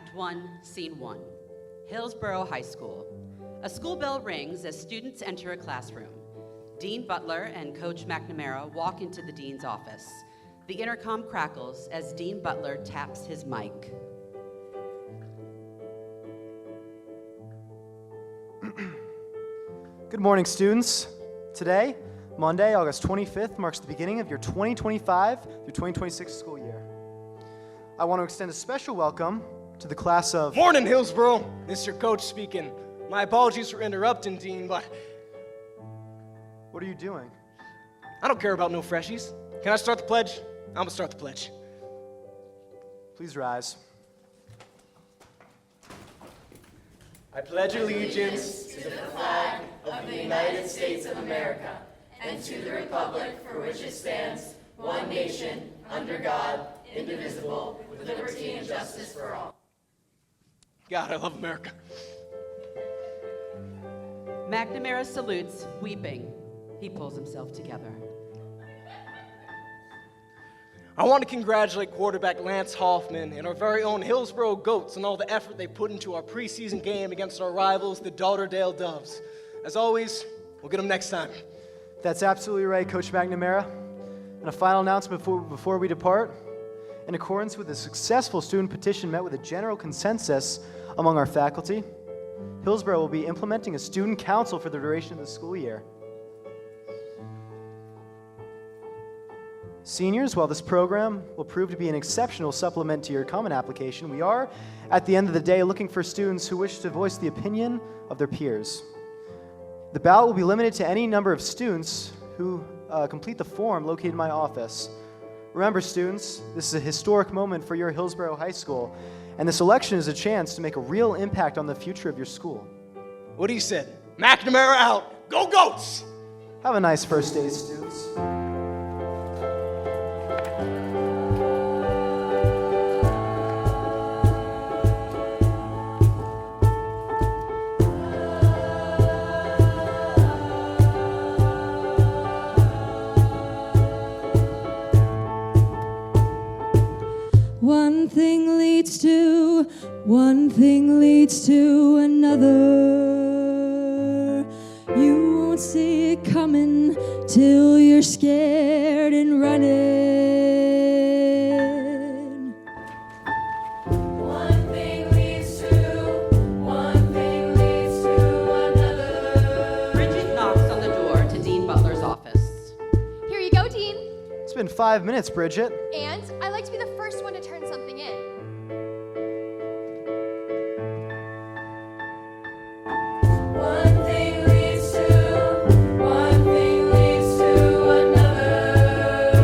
Act 1, Scene 1, Hillsborough High School. A school bell rings as students enter a classroom. Dean Butler and Coach McNamara walk into the dean's office. The intercom crackles as Dean Butler taps his mic. Good morning, students. Today, Monday, August 25th, marks the beginning of your 2025 through 2026 school year. I want to extend a special welcome to the class of... Morning, Hillsborough. This is your coach speaking. My apologies for interrupting, Dean, but... What are you doing? I don't care about no freshies. Can I start the pledge? I'm gonna start the pledge. Please rise. I pledge allegiance to the flag of the United States of America and to the republic for which it stands, one nation, under God, indivisible, with liberty and justice for all. God, I love America. McNamara salutes, weeping. He pulls himself together. I want to congratulate quarterback Lance Hoffman and our very own Hillsborough Goats on all the effort they put into our preseason game against our rivals, the Lauderdale Doves. As always, we'll get them next time. That's absolutely right, Coach McNamara. And a final announcement before we depart. In accordance with a successful student petition met with a general consensus among our faculty, Hillsborough will be implementing a student council for the duration of the school year. Seniors, while this program will prove to be an exceptional supplement to your common application, we are, at the end of the day, looking for students who wish to voice the opinion of their peers. The ballot will be limited to any number of students who complete the form located in my office. Remember, students, this is a historic moment for your Hillsborough High School, and this election is a chance to make a real impact on the future of your school. What do you say? McNamara out. Go Goats! Have a nice first day, students. One thing leads to another. You won't see it coming till you're scared and running. One thing leads to another. Bridgette knocks on the door to Dean Butler's office. Here you go, Dean. It's been 5 minutes, Bridgette. And I like to be the first one to turn something in. One thing leads to another.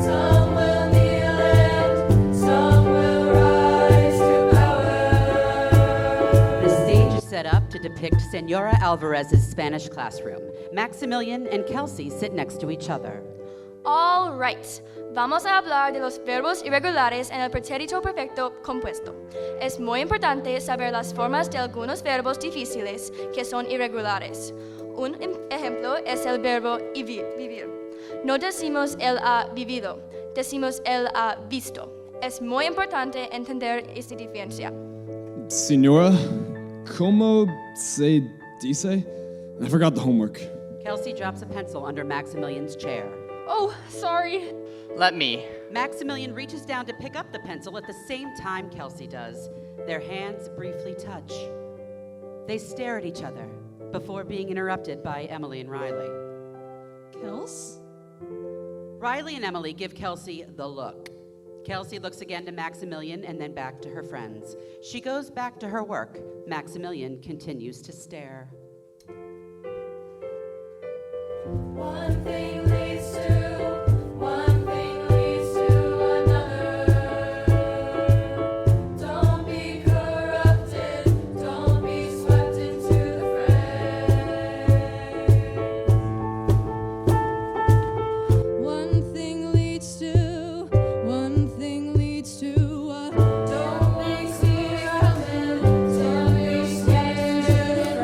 Some will kneel and some will rise to power. The stage is set up to depict Señora Alvarez's Spanish classroom. Maximillian and Kelsey sit next to each other. All right. Vamos a hablar de los verbos irregulares en el pretérito perfecto compuesto. Es muy importante saber las formas de algunos verbos difíciles que son irregulares. Un ejemplo es el verbo vivir. No decimos él ha vivido, decimos él ha visto. Es muy importante entender esta diferencia. Señora, ¿cómo se dice? I forgot the homework. Kelsey drops a pencil under Maximilian's chair. Oh, sorry. Let me. Maximillian reaches down to pick up the pencil at the same time Kelsey does. Their hands briefly touch. They stare at each other before being interrupted by Emily and Riley. Kels? Riley and Emily give Kelsey the look. Kelsey looks again to Maximillian and then back to her friends. She goes back to her work. Maximillian continues to stare. One thing leads to another. Don't be corrupted, don't be swept into the fray. One thing leads to Don't make me coming till you're scared and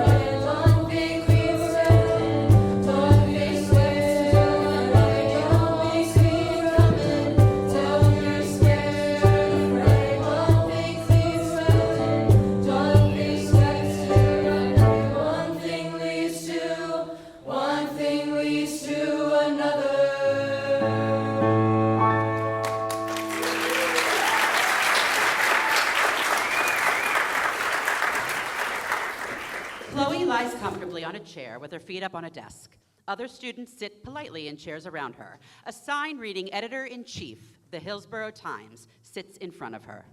chair with her feet up on a desk. Other students sit politely in chairs around her. A sign reading Editor-in-Chief, the Hillsborough Times, sits in front of her.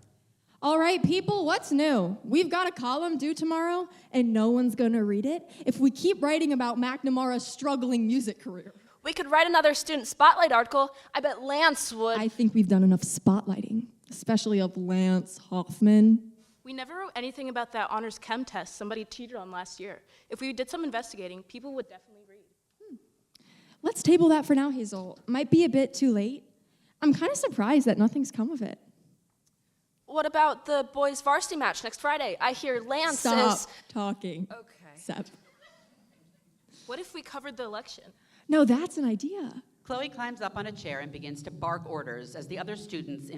All right, people, what's new? We've got a column due tomorrow, and no one's going to read it if we keep writing about McNamara's struggling music career. We could write another student spotlight article. I bet Lance would. I think we've done enough spotlighting, especially of Lance Hoffman. We never wrote anything about that honors chem test somebody cheated on last year. If we did some investigating, people would definitely read. Let's table that for now, Hazel. Might be a bit too late. I'm kind of surprised that nothing's come of it. What about the boys' varsity match next Friday? I hear Lance Stop is... talking. Okay. Seb. What if we covered the election? No, that's an idea. Chloe climbs up on a chair and begins to bark orders as the other students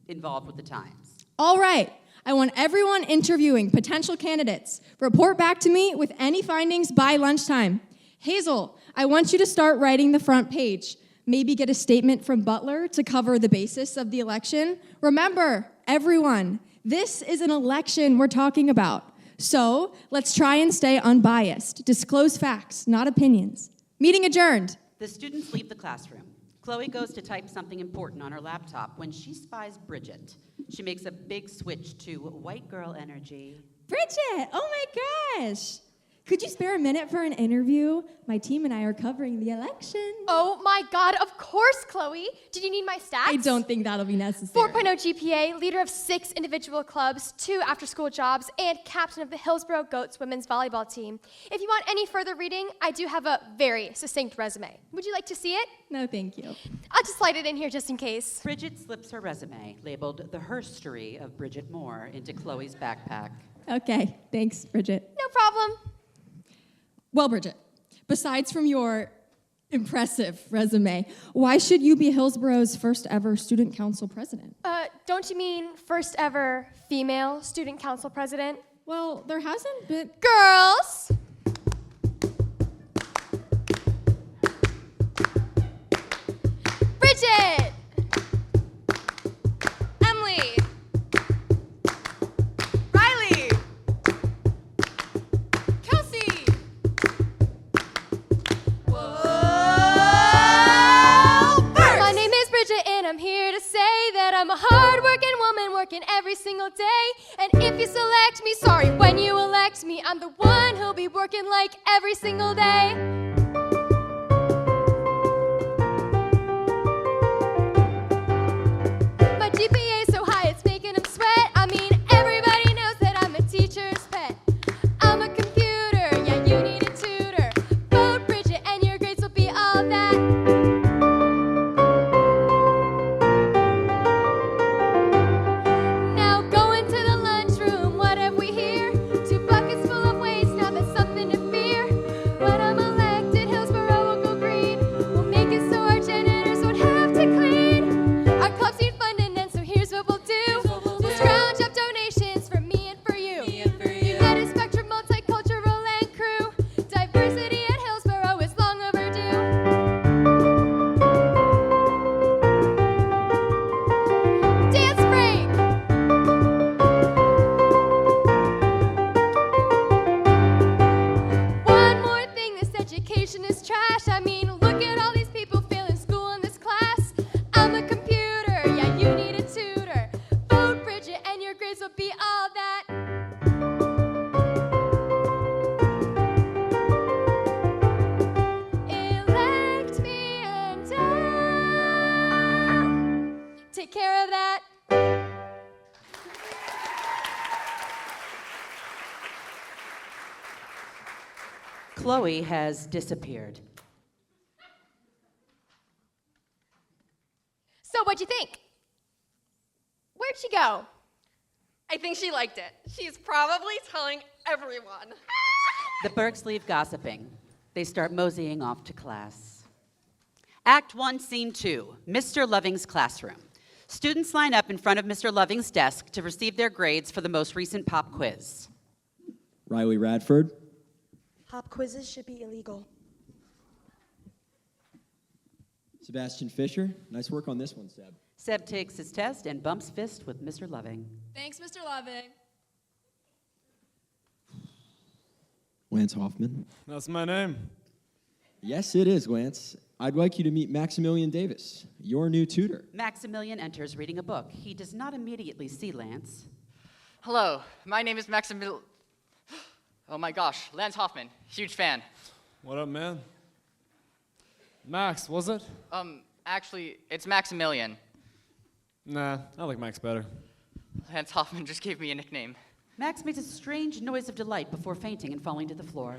involved with the Times. All right. I want everyone interviewing potential candidates. Report back to me with any findings by lunchtime. Hazel, I want you to start writing the front page. Maybe get a statement from Butler to cover the basis of the election. Remember, everyone, this is an election we're talking about. So let's try and stay unbiased. Disclose facts, not opinions. Meeting adjourned. The students leave the classroom. Chloe goes to type something important on her laptop when she spies Bridgette. She makes a big switch to white girl energy. Bridgette, oh my gosh. Could you spare a minute for an interview? My team and I are covering the election. Oh my God, of course, Chloe. Did you need my stats? I don't think that'll be necessary. 4.0 GPA, leader of 6 individual clubs, 2 after-school jobs, and captain of the Hillsborough Goats women's volleyball team. If you want any further reading, I do have a very succinct resume. Would you like to see it? No, thank you. I'll just slide it in here just in case. Bridgette slips her resume, labeled The Herstory of Bridgette Moore, into Chloe's backpack. Okay, thanks, Bridgette. No problem. Well, Bridgette, besides from your impressive resume, why should you be Hillsborough's first ever student council president? Don't you mean first ever female student council president? Well, there hasn't been... Girls! Bridgette! Emily! Riley! Kelsey! Whoa! First! My name is Bridgette and I'm here to say that I'm a hard-working woman working every single day. And if you select me, sorry, when you elect me, I'm the one who'll be working like every single day. My GPA is so high it's making them sweat. I mean, everybody knows that I'm a teacher's pet. I'm a computer, yeah, you need a tutor. Vote Bridgette and your grades will be all that. Now go into the lunchroom, what have we here? 2 buckets full of waste, now that's something to fear. When I'm elected, Hillsborough will go green. We'll make it so our janitors won't have to clean. Our clubs need funding, and so here's what we'll do. We'll scrounge up donations for me and for you. United Spectrum, multicultural and crew. Diversity at Hillsborough is long overdue. Dance break! One more thing, this education is trash. I mean, look at all these people failing school in this class. I'm a computer, yeah, you need a tutor. Vote Bridgette and your grades will be all that. Elect me and I'll take care of that. Chloe has disappeared. So what'd you think? Where'd she go? I think she liked it. She's probably telling everyone. The Burks leave gossiping. They start moseying off to class. Act 1, Scene 2, Mr. Loving's classroom. Students line up in front of Mr. Loving's desk to receive their grades for the most recent pop quiz. Riley Radford. Pop quizzes should be illegal. Sebastian Fisher. Nice work on this one, Seb. Seb takes his test and bumps fist with Mr. Loving. Thanks, Mr. Loving. Lance Hoffman. That's my name. Yes, it is, Lance. I'd like you to meet Maximillian Davis, your new tutor. Maximillian enters reading a book. He does not immediately see Lance. Hello, my name is Maximillian. Oh my gosh, Lance Hoffman, huge fan. What up, man? Max, was it? Actually, it's Maximillian. Nah, I like Max better. Lance Hoffman just gave me a nickname. Max makes a strange noise of delight before fainting and falling to the floor.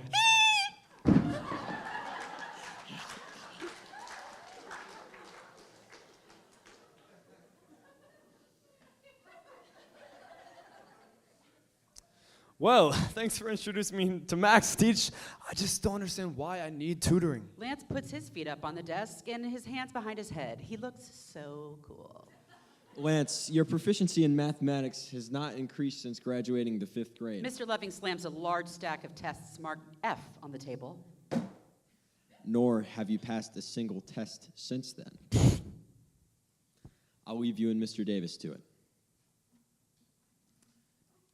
Well, thanks for introducing me to Max, Teach. I just don't understand why I need tutoring. Lance puts his feet up on the desk and his hands behind his head. He looks so cool. Lance, your proficiency in mathematics has not increased since graduating the 5th grade. Mr. Loving slams a large stack of tests marked F on the table. Nor have you passed a single test since then. I'll leave you and Mr. Davis to it.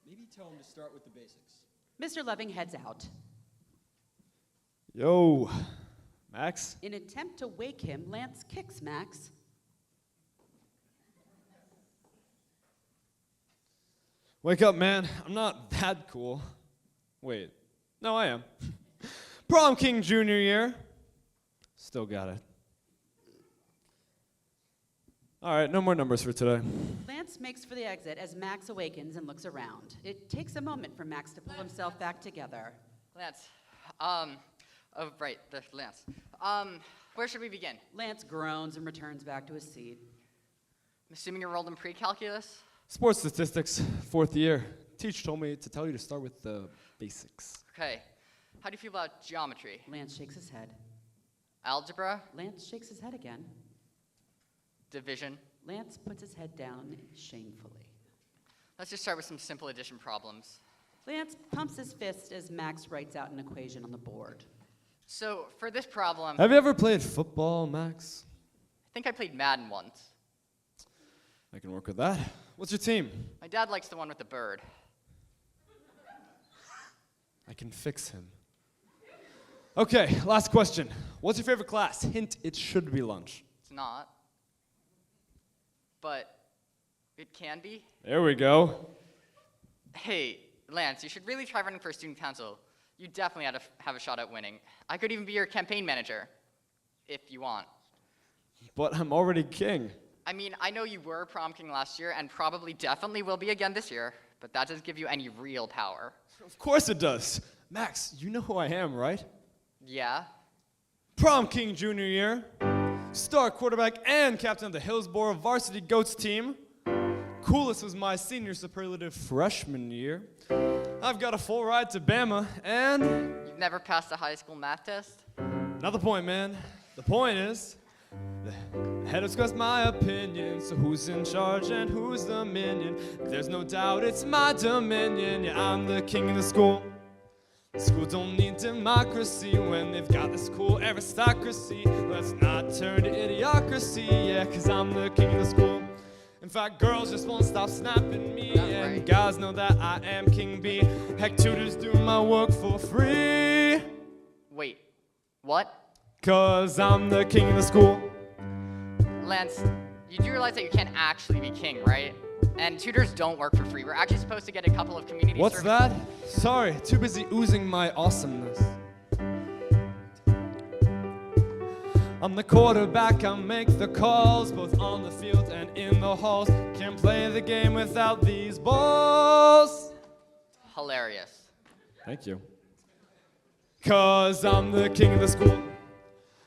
Maybe tell him to start with the basics. Mr. Loving heads out. Yo, Max? In an attempt to wake him, Lance kicks Max. Wake up, man. I'm not that cool. Wait. No, I am. Prom King Junior year. Still got it. All right, no more numbers for today. Lance makes for the exit as Max awakens and looks around. It takes a moment for Max to pull himself back together. Lance, right, Lance. Where should we begin? Lance groans and returns back to his seat. I'm assuming you rolled in pre-calculus? Sports statistics, 4th year. Teach told me to tell you to start with the basics. Okay. How do you feel about geometry? Lance shakes his head. Algebra? Lance shakes his head again. Division? Lance puts his head down shamefully. Let's just start with some simple addition problems. Lance pumps his fist as Max writes out an equation on the board. So, for this problem... Have you ever played football, Max? I think I played Madden once. I can work with that. What's your team? My dad likes the one with the bird. I can fix him. Okay, last question. What's your favorite class? Hint, it should be lunch. It's not. But it can be. There we go. Hey, Lance, you should really try running for student council. You definitely have a shot at winning. I could even be your campaign manager, if you want. But I'm already king. I mean, I know you were prom king last year and probably definitely will be again this year, but that doesn't give you any real power. Of course it does. Max, you know who I am, right? Yeah? Prom King Junior year. Star quarterback and captain of the Hillsborough varsity Goats team. Coolest was my senior superlative freshman year. I've got a full ride to Bama, and... You've never passed a high school math test? Not the point, man. The point is... The head expressed my opinion, so who's in charge and who's the minion? There's no doubt it's my dominion, yeah, I'm the king of the school. School don't need democracy when they've got this cool aristocracy. Let's not turn to idiocracy, yeah, cause I'm the king of the school. In fact, girls just won't stop snapping me, and right. guys know that I am King B. Heck, tutors do my work for free. Wait, what? Cause I'm the king of the school. Lance, you do realize that you can't actually be king, right? And tutors don't work for free. We're actually supposed to get a couple of community What's service- that? Sorry, too busy oozing my awesomeness. I'm the quarterback, I make the calls, both on the field and in the halls. Can't play the game without these balls. Hilarious. Thank you. Cause I'm the king of the school.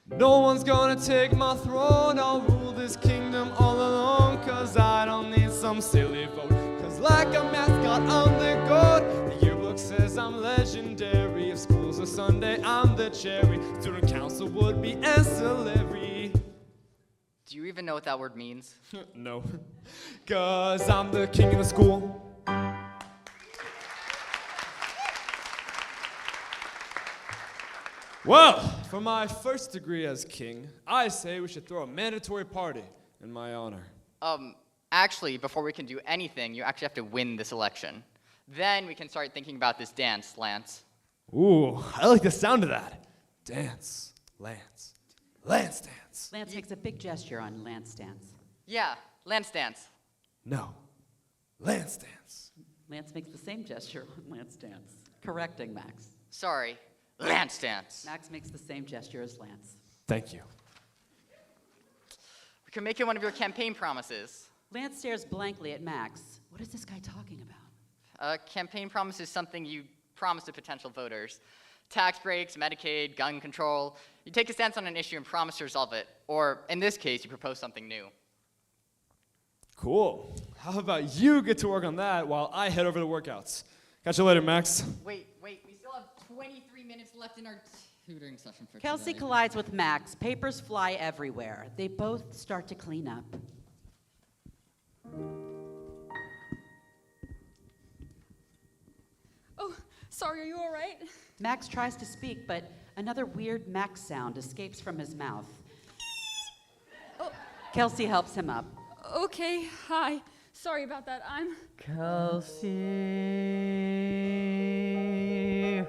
No one's gonna take my throne, I'll rule this kingdom all alone. Cause I don't need some silly vote. Cause like a mascot, I'm the goat. The yearbook says I'm legendary. If school's a Sunday, I'm the cherry. Student council would be ancillary. Do you even know what that word means? No. Cause I'm the king of the school. Well, for my first degree as king, I say we should throw a mandatory party in my honor. Actually, before we can do anything, you actually have to win this election. Then we can start thinking about this dance, Lance. Ooh, I like the sound of that. Dance, Lance. Lance dance. Lance makes a big gesture on Lance dance. Yeah, Lance dance. No, Lance dance. Lance makes the same gesture on Lance dance, correcting Max. Sorry, Lance dance. Max makes the same gesture as Lance. Thank you. We can make it one of your campaign promises. Lance stares blankly at Max. What is this guy talking about? A campaign promise is something you promise to potential voters. Tax breaks, Medicaid, gun control. You take a stance on an issue and promise to resolve it. Or, in this case, you propose something new. Cool. How about you get to work on that while I head over to workouts? Catch you later, Max. Wait, we still have 23 minutes left in our tutoring session for Kelsey today. collides with Max. Papers fly everywhere. They both start to clean up. Oh, sorry, are you all right? Max tries to speak, but another weird Max sound escapes from his mouth. Oh. Kelsey helps him up. Okay, hi. Sorry about that. I'm... Kelsey,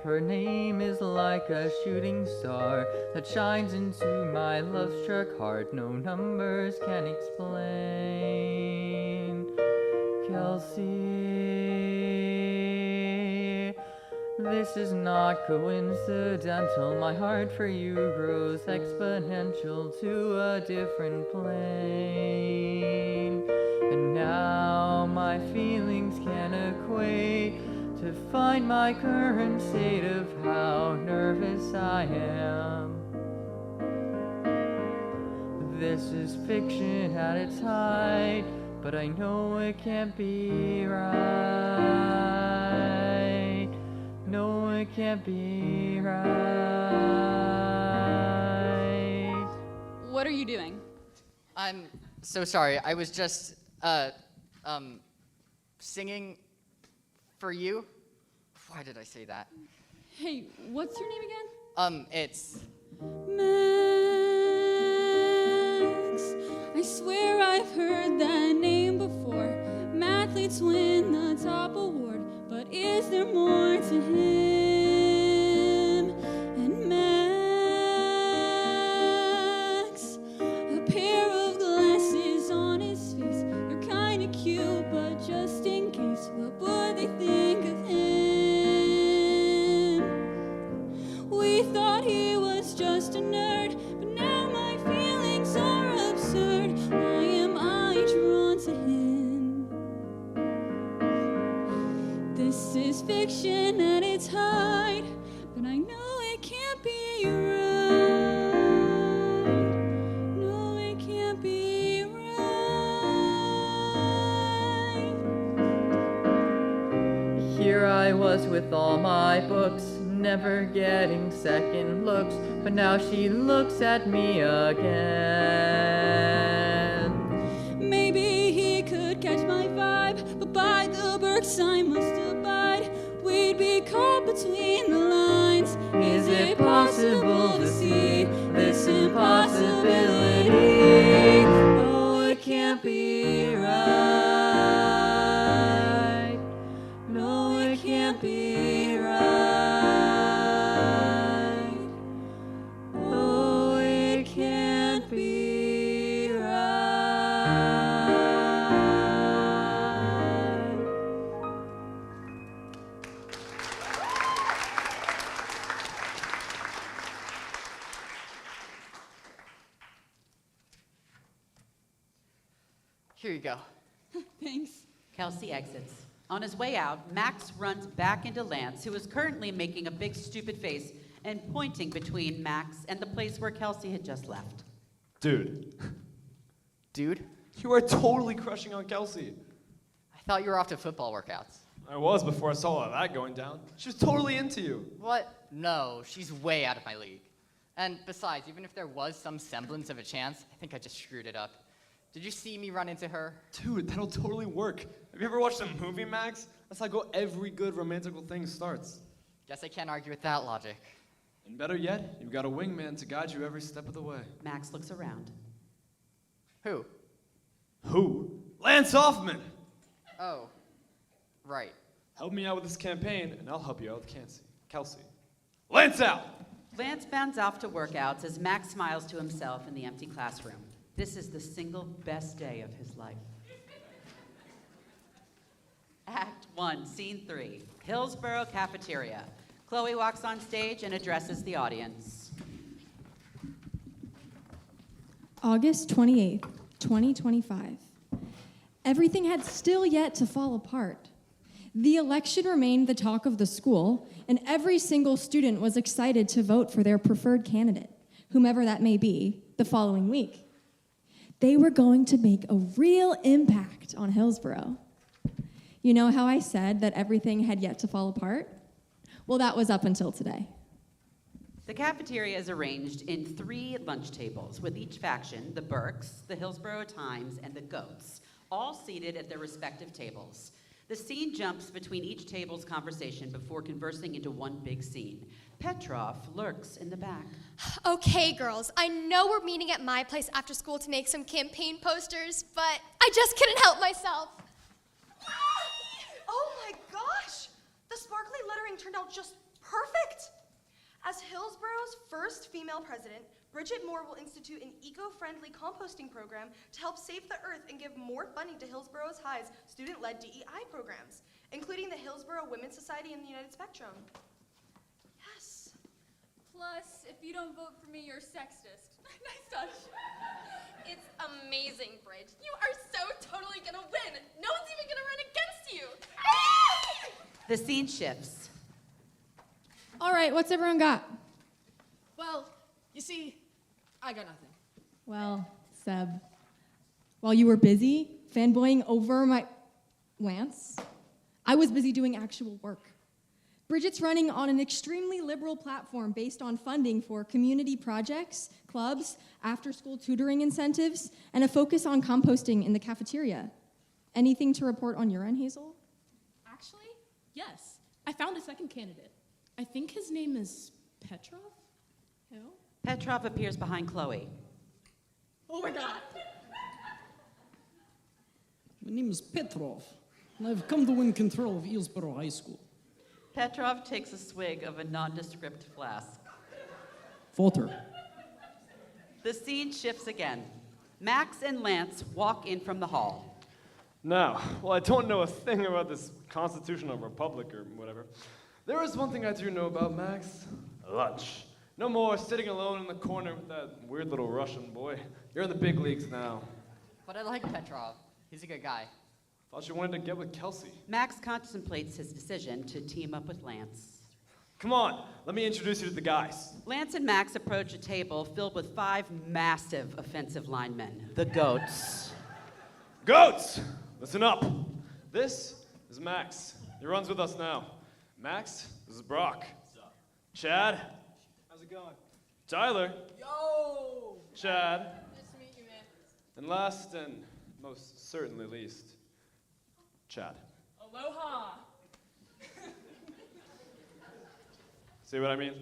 her name is like a shooting star that shines into my love-struck heart. No numbers can explain. Kelsey, this is not coincidental. My heart for you grows exponential to a different plane. And now my feelings can equate to find my current state of how nervous I am. This is fiction at its height, but I know it can't be right. No, it can't be right. What are you doing? I'm so sorry. I was just, singing for you. Why did I say that? Hey, what's your name again? It's... Max. I swear I've heard that name before. Mathletes win the top award, but is there more to him? And Max, a pair of glasses on his face. They're kinda cute, but just in case, what would they think of him? We thought he was just a nerd, but now my feelings are absurd. Why am I drawn to him? This is fiction at its height, but I know it can't be right. No, it can't be right. Here I was with all my books, never getting second looks, but now she looks at me again. Maybe he could catch my vibe, but by the Berks I must abide. We'd be caught between the lines. Is it possible to see this impossibility? Oh, it can't be right. No, it can't be right. Oh, it can't be right. Here you go. Thanks. Kelsey exits. On his way out, Max runs back into Lance, who is currently making a big stupid face and pointing between Max and the place where Kelsey had just left. Dude, Dude, you are totally crushing on Kelsey. I thought you were off to football workouts. I was before I saw all of that going down. She was totally into you. What? No, she's way out of my league. And besides, even if there was some semblance of a chance, I think I just screwed it up. Did you see me run into her? Dude, that'll totally work. Have you ever watched a movie, Max? That's how every good romantical thing starts. Guess I can't argue with that logic. And better yet, you've got a wingman to guide you every step of the way. Max looks around. Who? Who? Lance Hoffman! Oh, right. Help me out with this campaign, and I'll help you out with Kelsey. Lance out! Lance bounds off to workouts as Max smiles to himself in the empty classroom. This is the single best day of his life. Act 1, Scene 3, Hillsborough Cafeteria. Chloe walks on stage and addresses the audience. August 28th, 2025. Everything had still yet to fall apart. The election remained the talk of the school, and every single student was excited to vote for their preferred candidate, whomever that may be, the following week. They were going to make a real impact on Hillsborough. You know how I said that everything had yet to fall apart? Well, that was up until today. The cafeteria is arranged in 3 lunch tables, with each faction, the Burkes, the Hillsborough Times, and the Goats, all seated at their respective tables. The scene jumps between each table's conversation before conversing into one big scene. Petrov lurks in the back. Okay, girls, I know we're meeting at my place after school to make some campaign posters, but I just couldn't help myself. Oh my gosh! The sparkly lettering turned out just perfect! As Hillsborough's first female president, Bridgette will institute an eco-friendly composting program to help save the earth and give more funding to Hillsborough High's student-led DEI programs, including the Hillsborough Women's Society and the United Spectrum. Yes. Plus, if you don't vote for me, you're sexist. Nice touch. It's amazing, Bridge. You are so totally gonna win. No one's even gonna run against you. The scene shifts. All right, what's everyone got? Well, you see, I got nothing. Well, Seb, while you were busy fanboying over my Lance, I was busy doing actual work. Bridgette's running on an extremely liberal platform based on funding for community projects, clubs, after-school tutoring incentives, and a focus on composting in the cafeteria. Anything to report on your end, Hazel? Actually, yes. I found a second candidate. I think his name is Petrov? Who? Petrov appears behind Chloe. Oh my god. My name is Petrov, and I've come to win control of Hillsborough High School. Petrov takes a swig of a nondescript flask. Voter. The scene shifts again. Max and Lance walk in from the hall. Now, well, I don't know a thing about this constitutional republic or whatever. There is one thing I do know about Max. Lunch. No more sitting alone in the corner with that weird little Russian boy. You're in the big leagues now. But I like Petrov. He's a good guy. Thought you wanted to get with Kelsey. Max contemplates his decision to team up with Lance. Come on, let me introduce you to the guys. Lance and Max approach a table filled with 5 massive offensive linemen, the Goats. Goats! Listen up. This is Max. He runs with us now. Max, this is Brock. What's up? Chad. How's it going? Tyler. Yo! Chad. Nice to meet you, man. And last and most certainly least, Chad. Aloha! See what I mean?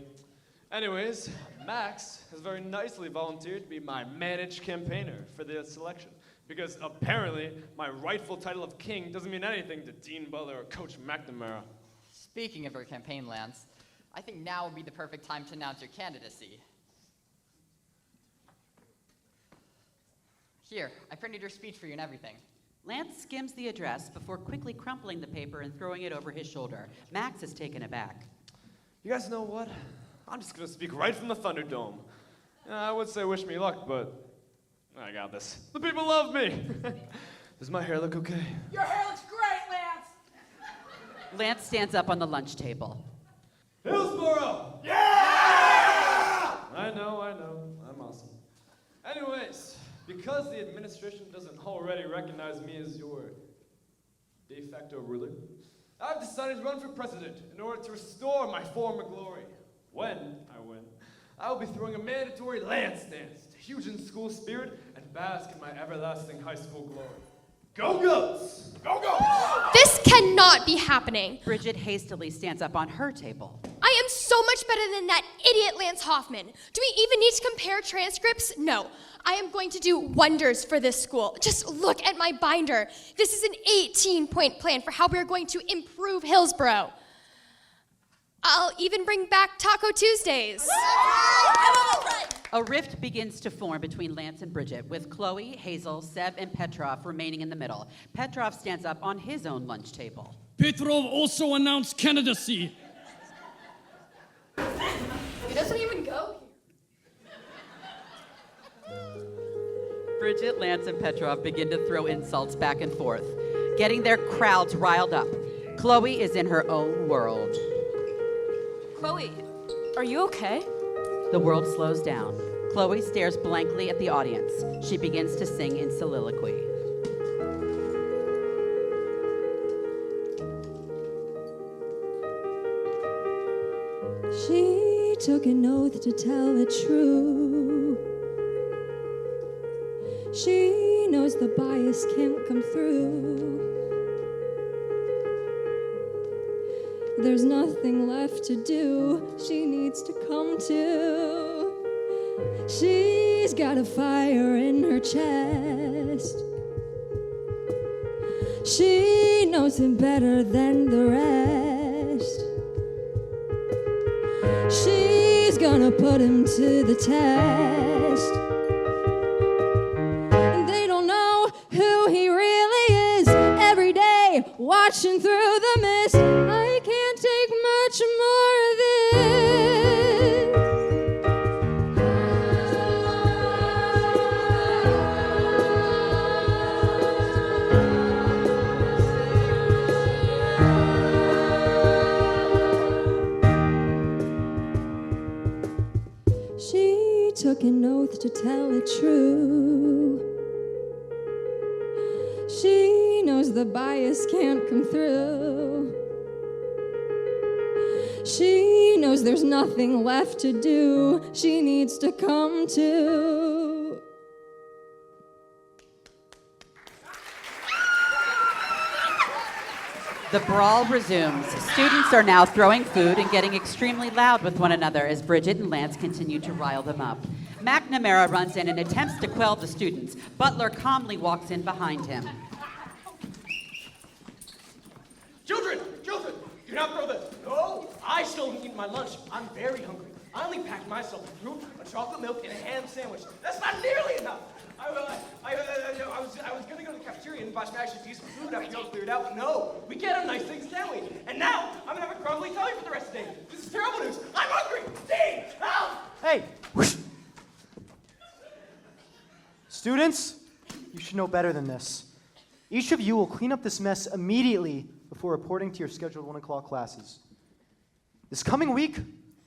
Anyways, Max has very nicely volunteered to be my managed campaigner for this election. Because apparently, my rightful title of king doesn't mean anything to Dean Butler or Coach McNamara. Speaking of your campaign, Lance, I think now would be the perfect time to announce your candidacy. Here, I printed your speech for you and everything. Lance skims the address before quickly crumpling the paper and throwing it over his shoulder. Max is taken aback. You guys know what? I'm just gonna speak right from the Thunderdome. I would say wish me luck, but I got this. The people love me. Does my hair look okay? Your hair looks great, Lance! Lance stands up on the lunch table. Hillsborough! Yeah! I know, I'm awesome. Anyways, because the administration doesn't already recognize me as your de facto ruler, I've decided to run for president in order to restore my former glory. When I win, I will be throwing a mandatory Lance dance to hugen school spirit and bask in my everlasting high school glory. Go Goats! Go Goats! This cannot be happening. Bridgette hastily stands up on her table. I am so much better than that idiot Lance Hoffman. Do we even need to compare transcripts? No. I am going to do wonders for this school. Just look at my binder. This is an 18-point plan for how we are going to improve Hillsborough. I'll even bring back Taco Tuesdays. A rift begins to form between Lance and Bridgette, with Chloe, Hazel, Seb, and Petrov remaining in the middle. Petrov stands up on his own lunch table. Petrov also announced candidacy. He doesn't even go Bridgette, Lance, and Petrov begin to throw insults back and forth, getting their crowds riled up. Chloe is in her own world. Chloe, are you okay? The world slows down. Chloe stares blankly at the audience. She begins to sing in soliloquy. She took an oath to tell the truth. She knows the bias can't come through. There's nothing left to do. She needs to come to. She's got a fire in her chest. She knows him better than the rest. She's gonna put him to the test. And they don't know who he really is. Every day, watching through the mist. I can't take much more of this. She took an oath to tell it true. She knows the bias can't come through. She knows there's nothing left to do. She needs to come to. The brawl resumes. Students are now throwing food and getting extremely loud with one another as Bridgette and Lance continue to rile them up. McNamara runs in and attempts to quell the students. Butler calmly walks in behind him. Children, do not throw this. No, I still haven't eaten my lunch. I'm very hungry. I only packed myself a fruit, a chocolate milk, and a ham sandwich. That's not nearly enough. I was gonna go to the cafeteria and buy some actually decent food after y'all cleared out, but no, we can't have nice things, can we? And now, I'm gonna have a crumbly tummy for the rest of the day. This is terrible news. I'm hungry. Dean, help! Hey! Whoosh. Students, you should know better than this. Each of you will clean up this mess immediately before reporting to your scheduled 1 o'clock classes. This coming week,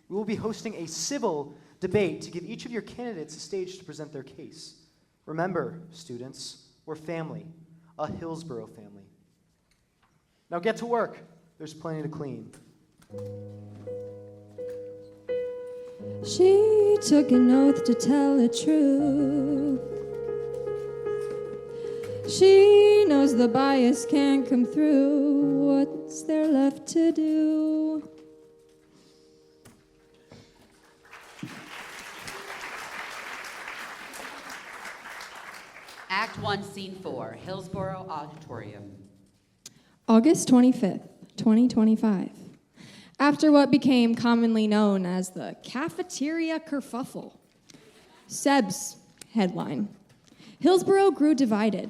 we will be hosting a civil debate to give each of your candidates a stage to present their case. Remember, students, we're family, a Hillsborough family. Now get to work. There's plenty to clean. She took an oath to tell the truth. She knows the bias can't come through. What's there left to do? Act 1, Scene 4, Hillsborough Auditorium. August 25th, 2025. After what became commonly known as the cafeteria kerfuffle. Seb's headline. Hillsborough grew divided.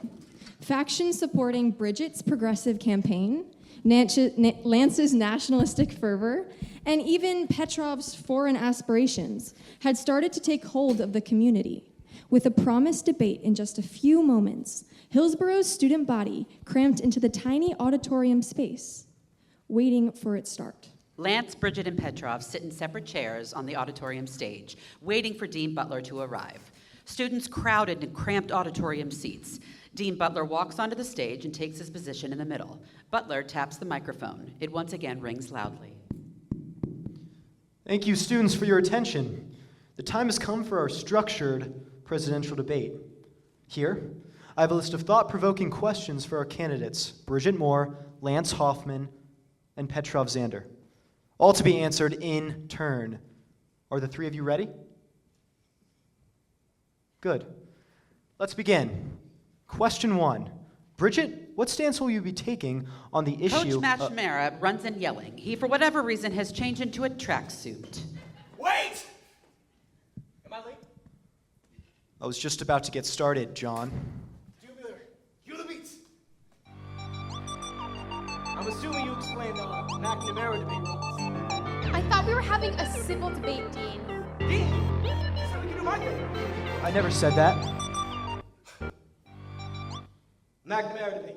Factions supporting Bridgette's progressive campaign, Lance's nationalistic fervor, and even Petrov's foreign aspirations had started to take hold of the community. With a promised debate in just a few moments, Hillsborough's student body cramped into the tiny auditorium space, waiting for its start. Lance, Bridgette, and Petrov sit in separate chairs on the auditorium stage, waiting for Dean Butler to arrive. Students crowded in cramped auditorium seats. Dean Butler walks onto the stage and takes his position in the middle. Butler taps the microphone. It once again rings loudly. Thank you, students, for your attention. The time has come for our structured presidential debate. Here, I have a list of thought-provoking questions for our candidates, Bridgette Moore, Lance Hoffman, and Petrov Zander, all to be answered in turn. Are the three of you ready? Good. Let's begin. Question 1. Bridgette What stance will you be taking on the Coach issue? McNamara runs in yelling. He, for whatever reason, has changed into a tracksuit. Wait! Am I late? I was just about to get started, John. Cue the beats. I'm assuming you explained the McNamara debate rules. I thought we were having a civil debate, Dean. Dean? So we can do my thing. I never said that. McNamara debate.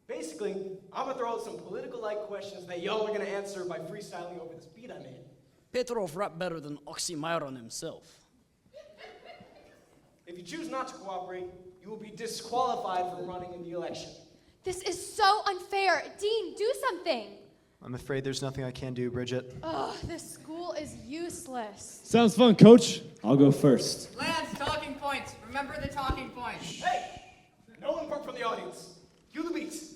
Basically, I'm gonna throw out some political-like questions that y'all are gonna answer by freestyling over this beat I made. Petrov rap better than Oxymoron himself. If you choose not to cooperate, you will be disqualified from running in the election. This is so unfair. Dean, do something. I'm afraid there's nothing I can do, Bridgette. Ugh, this school is useless. Sounds fun, Coach. I'll go first. Lance, talking points. Remember the talking points. Hey! No input from the audience. Cue the beats.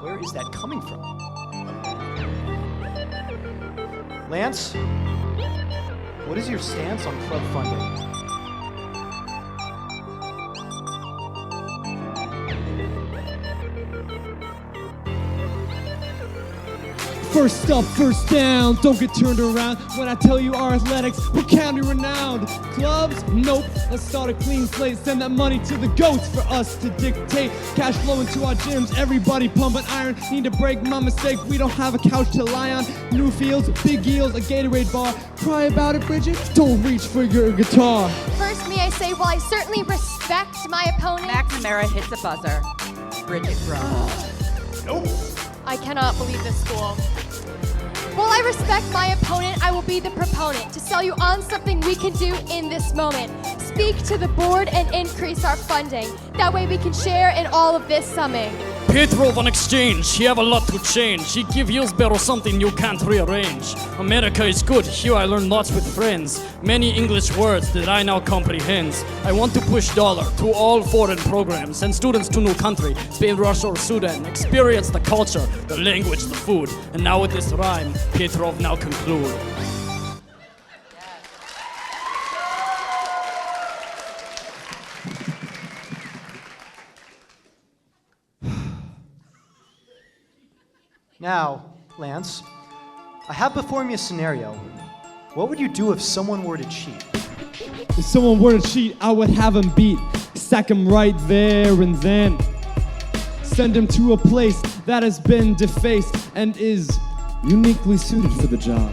Where is that coming from? Lance, what is your stance on club funding? First up, first down, don't get turned around when I tell you our athletics, we're county renowned. Clubs? Nope. Let's start a clean slate, send that money to the goats for us to dictate. Cash flow into our gyms, everybody pumping iron. Need to break my mistake, we don't have a couch to lie on. New fields, big yields, a Gatorade bar. Cry about it, Bridgette, don't reach for your guitar. First, may I say, while I certainly respect my opponent, McNamara hits a buzzer. Bridgette groans. Nope. I cannot believe this school. While I respect my opponent, I will be the proponent to sell you on something we can do in this moment. Speak to the board and increase our funding. That way we can share in all of this summing. Petrov on exchange, he have a lot to change. He give Hillsborough something you can't rearrange. America is good, here I learn lots with friends. Many English words that I now comprehend. I want to push dollar to all foreign programs. Send students to new country, Spain, Russia or Sudan. Experience the culture, the language, the food. And now with this rhyme, Petrov now conclude. Now, Lance, I have before me a scenario. What would you do if someone were to cheat? If someone were to cheat, I would have him beat. Sack him right there and then. Send him to a place that has been defaced and is uniquely suited for the job.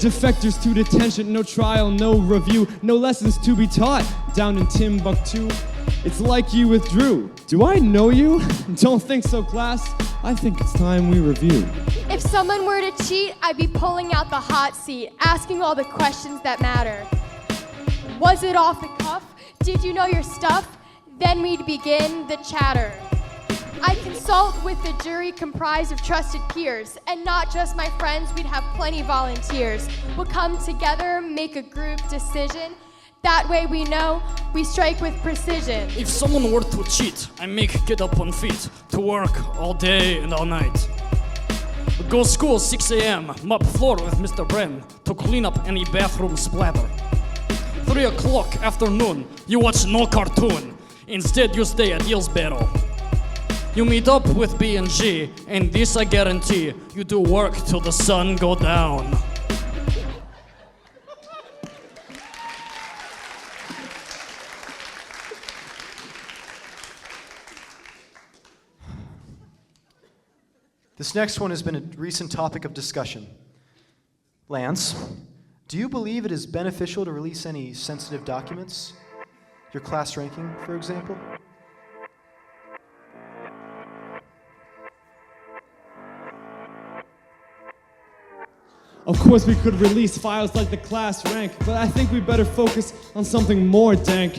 Defectors to detention, no trial, no review, no lessons to be taught. Down in Timbuktu, it's like you withdrew. Do I know you? Don't think so, class. I think it's time we review. If someone were to cheat, I'd be pulling out the hot seat, asking all the questions that matter. Was it off the cuff? Did you know your stuff? Then we'd begin the chatter. I'd consult with the jury comprised of trusted peers, and not just my friends, we'd have plenty volunteers. We'll come together, make a group decision. That way we know we strike with precision. If someone were to cheat, I make get up on feet to work all day and all night. Go school 6 a.m., mop floor with Mr. Brem to clean up any bathroom splatter. 3 o'clock afternoon, you watch no cartoon. Instead, you stay at Hillsborough. You meet up with B&G, and this I guarantee, you do work till the sun go down. This next one has been a recent topic of discussion. Lance, do you believe it is beneficial to release any sensitive documents? Your class ranking, for example? Of course we could release files like the class rank, but I think we better focus on something more dank.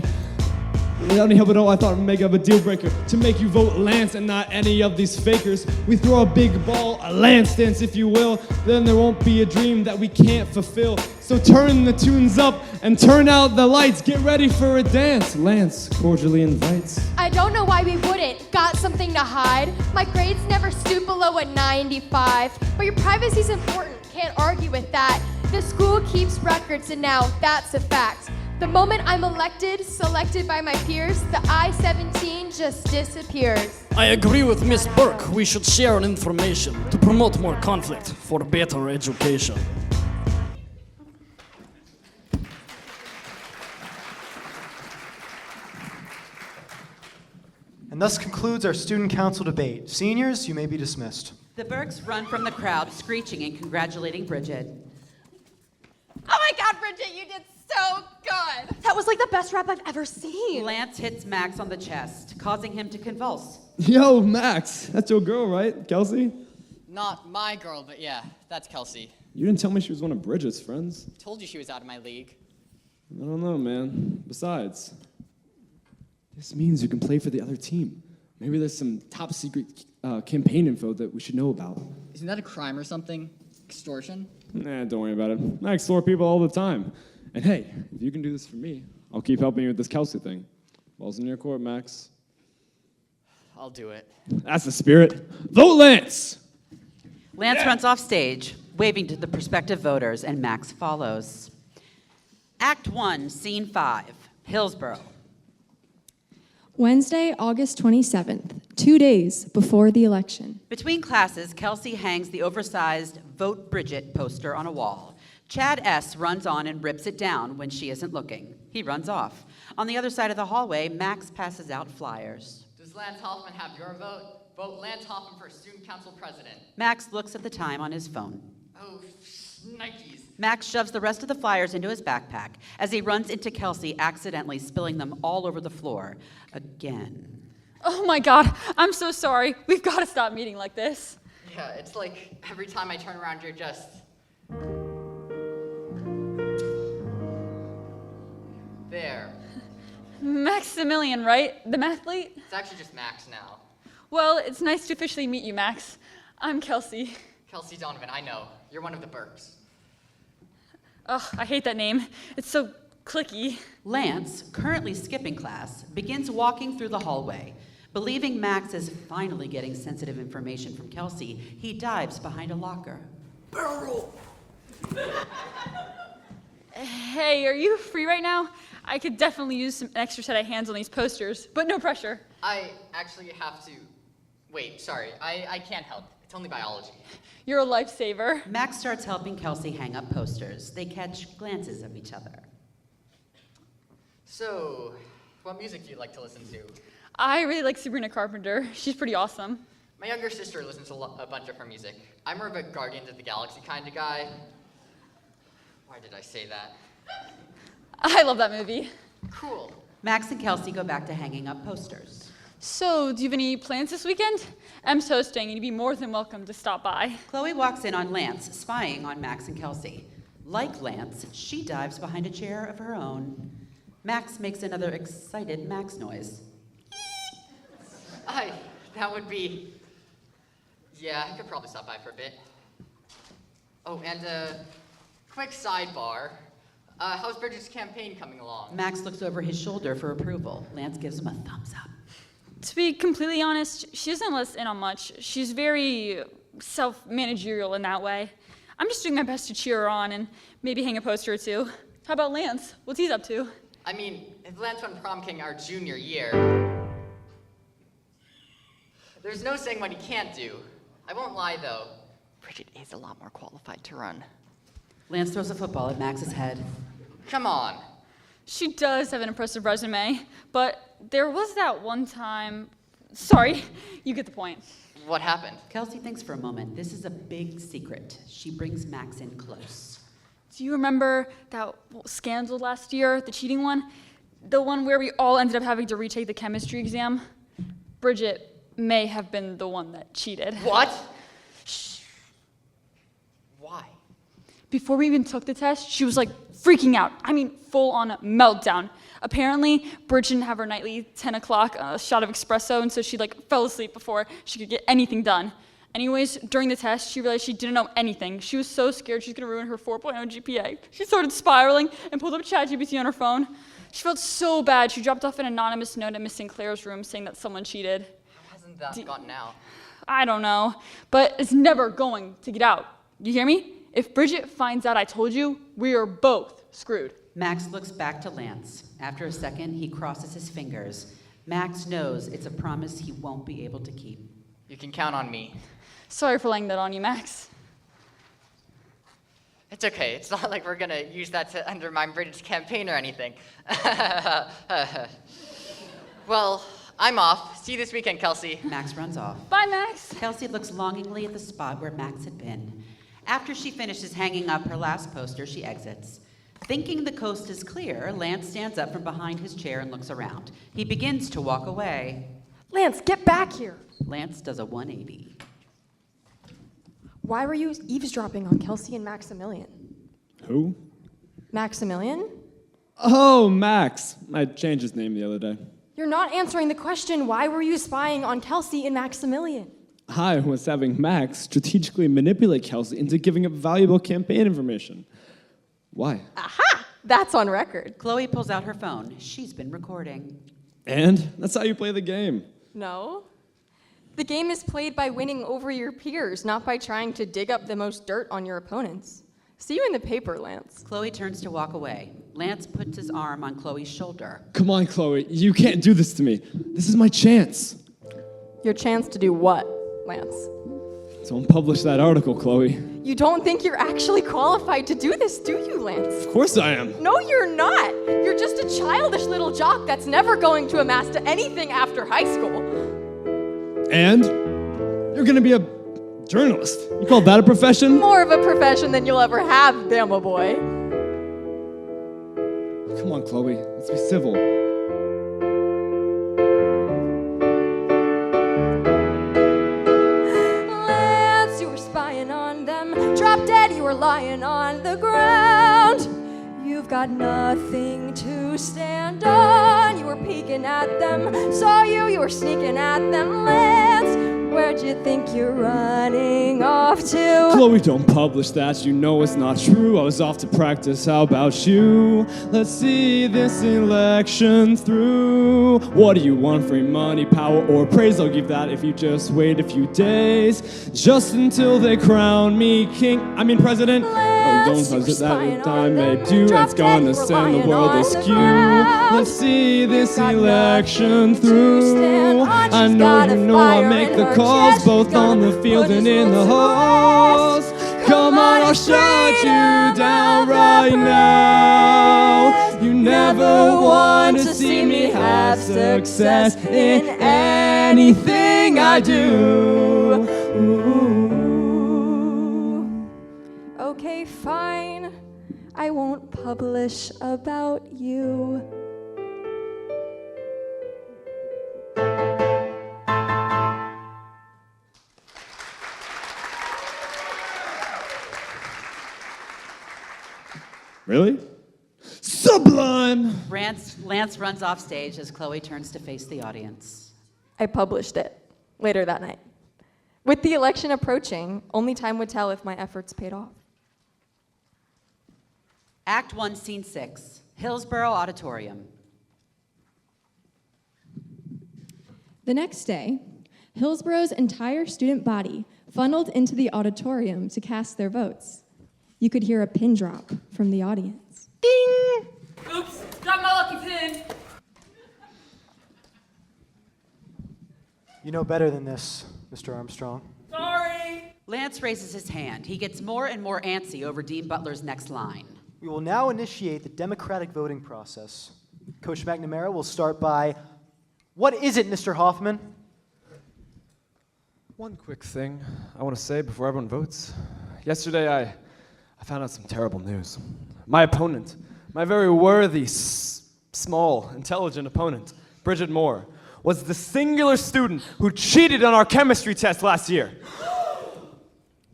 Without any help at all, I thought it would make up a deal breaker to make you vote Lance and not any of these fakers. We throw a big ball, a Lance dance if you will, then there won't be a dream that we can't fulfill. So turn the tunes up and turn out the lights, get ready for a dance. Lance cordially invites. I don't know why we wouldn't. Got something to hide? My grades never stoop below a 95. But your privacy's important, can't argue with that. The school keeps records and now that's a fact. The moment I'm elected, selected by my peers, the I-17 just disappears. I agree with Miss Burke. We should share information to promote more conflict for better education. And thus concludes our student council debate. Seniors, you may be dismissed. The Burkes run from the crowd, screeching and congratulating Bridgette. Oh my God, Bridgette, you did so good. That was like the best rap I've ever seen. Lance hits Max on the chest, causing him to convulse. Yo, Max, that's your girl, right? Kelsey? Not my girl, but yeah, that's Kelsey. You didn't tell me she was one of Bridgette's friends. Told you she was out of my league. I don't know, man. Besides, this means you can play for the other team. Maybe there's some top secret campaign info that we should know about. Isn't that a crime or something? Extortion? Nah, don't worry about it. I extort people all the time. And hey, if you can do this for me, I'll keep helping you with this Kelsey thing. Ball's in your court, Max. I'll do it. That's the spirit. Vote Lance! Lance runs off stage, waving to the prospective voters, and Max follows. Act 1, Scene 5, Hillsborough. Wednesday, August 27th, 2 days before the election. Between classes, Kelsey hangs the oversized Vote Bridgette poster on a wall. Chad S. runs on and rips it down when she isn't looking. He runs off. On the other side of the hallway, Max passes out flyers. Does Lance Hoffman have your vote? Vote Lance Hoffman for student council president. Max looks at the time on his phone. Oh, Nikes. Max shoves the rest of the flyers into his backpack as he runs into Kelsey, accidentally spilling them all over the floor. Again. Oh my God, I'm so sorry. We've got to stop meeting like this. Yeah, it's like every time I turn around, you're just... there. Maximillian, right? The mathlete? It's actually just Max now. Well, it's nice to officially meet you, Max. I'm Kelsey. Kelsey Donovan, I know. You're one of the Burkes. Ugh, I hate that name. It's so clicky. Lance, currently skipping class, begins walking through the hallway. Believing Max is finally getting sensitive information from Kelsey, he dives behind a locker. Barrel! Hey, are you free right now? I could definitely use some extra set of hands on these posters, but no pressure. I actually have to... Wait, sorry. I can't help. It's only biology. You're a lifesaver. Max starts helping Kelsey hang up posters. They catch glances of each other. So, what music do you like to listen to? I really like Sabrina Carpenter. She's pretty awesome. My younger sister listens to a bunch of her music. I'm more of a Guardians of the Galaxy kind of guy. Why did I say that? I love that movie. Cool. Max and Kelsey go back to hanging up posters. So, do you have any plans this weekend? Em's hosting, and you'd be more than welcome to stop by. Chloe walks in on Lance, spying on Max and Kelsey. Like Lance, she dives behind a chair of her own. Max makes another excited Max noise. That would be... Yeah, I could probably stop by for a bit. Oh, and quick sidebar. How's Bridgette's campaign coming along? Max looks over his shoulder for approval. Lance gives him a thumbs up. To be completely honest, she doesn't let us in on much. She's very self-managerial in that way. I'm just doing my best to cheer her on and maybe hang a poster or two. How about Lance? What's he up to? I mean, if Lance won prom king our junior year, there's no saying what he can't do. I won't lie, though. Bridgette is a lot more qualified to run. Lance throws a football at Max's head. Come on. She does have an impressive resume, but there was that one time... Sorry, you get the point. What happened? Kelsey thinks for a moment. This is a big secret. She brings Max in close. Do you remember that scandal last year, the cheating one? The one where we all ended up having to retake the chemistry exam? Bridgette may have been the one that cheated. What? Shh. Why? Before we even took the test, she was like freaking out. I mean, full on meltdown. Apparently, Bridgette didn't have her nightly 10 o'clock shot of espresso, and so she fell asleep before she could get anything done. Anyways, during the test, she realized she didn't know anything. She was so scared she's gonna ruin her 4.0 GPA. She started spiraling and pulled up ChatGPT on her phone. She felt so bad, she dropped off an anonymous note at Miss Sinclair's room saying that someone cheated. How hasn't that gotten out? I don't know, but it's never going to get out. You hear me? If Bridgette finds out I told you, we are both screwed. Max looks back to Lance. After a second, he crosses his fingers. Max knows it's a promise he won't be able to keep. You can count on me. Sorry for laying that on you, Max. It's okay. It's not like we're going to use that to undermine Bridgette's campaign or anything. Well, I'm off. See you this weekend, Kelsey. Max runs off. Bye, Max. Kelsey looks longingly at the spot where Max had been. After she finishes hanging up her last poster, she exits. Thinking the coast is clear, Lance stands up from behind his chair and looks around. He begins to walk away. Lance, get back here. Lance does a 180. Why were you eavesdropping on Kelsey and Maximillian? Who? Maximillian? Oh, Max. I changed his name the other day. You're not answering the question. Why were you spying on Kelsey and Maximillian? I was having Max strategically manipulate Kelsey into giving up valuable campaign information. Why? Aha! That's on record. Chloe pulls out her phone. She's been recording. And that's how you play the game. No. The game is played by winning over your peers, not by trying to dig up the most dirt on your opponents. See you in the paper, Lance. Chloe turns to walk away. Lance puts his arm on Chloe's shoulder. Come on, Chloe. You can't do this to me. This is my chance. Your chance to do what, Lance? Don't publish that article, Chloe. You don't think you're actually qualified to do this, do you, Lance? Of course I am. No, you're not. You're just a childish little jock that's never going to amass to anything after high school. And you're gonna be a journalist. You call that a profession? More of a profession than you'll ever have, Bama boy. Come on, Chloe. Let's be civil. Lance, you were spying on them. Drop dead, you were lying on the ground. You've got nothing to stand on. You were peeking at them. Saw you, you were sneaking at them. Lance, where'd you think you're running off to? Chloe, don't publish that. You know it's not true. I was off to practice. How about you? Let's see this election through. What do you want? Free money, power, or praise? I'll give that if you just wait a few days. Just until they crown me president. Don't touch it that time they do. That's gonna send the world askew. Let's see this election through. I know I make the calls both on the field and in the halls. Come on, I'll shut you down right now. You never want to see me have success in anything I do. Okay, fine. I won't publish about you. Really? Sublime! Lance runs off stage as Chloe turns to face the audience. I published it later that night. With the election approaching, only time would tell if my efforts paid off. Act 1, Scene 6, Hillsborough Auditorium. The next day, Hillsborough's entire student body funneled into the auditorium to cast their votes. You could hear a pin drop from the audience. Ding! Oops, got my lucky pin. You know better than this, Mr. Armstrong. Sorry. Lance raises his hand. He gets more and more antsy over Dean Butler's next line. We will now initiate the democratic voting process. Coach McNamara will start by, what is it, Mr. Hoffman? One quick thing I want to say before everyone votes. Yesterday, I found out some terrible news. My opponent, my very worthy, small, intelligent opponent, Bridgette Moore, was the singular student who cheated on our chemistry test last year.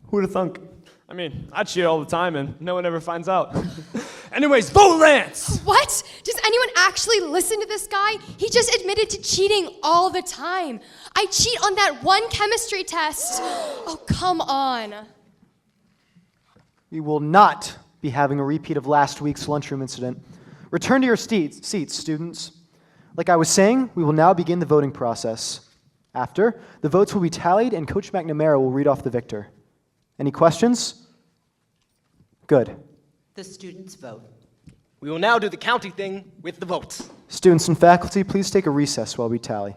Who'd have thunk? I mean, I cheat all the time and no one ever finds out. Anyways, vote Lance! What? Does anyone actually listen to this guy? He just admitted to cheating all the time. I cheat on that one chemistry test. Oh, come on. We will not be having a repeat of last week's lunchroom incident. Return to your seats, students. Like I was saying, we will now begin the voting process. After, the votes will be tallied and Coach McNamara will read off the victor. Any questions? Good. The students vote. We will now do the county thing with the votes. Students and faculty, please take a recess while we tally.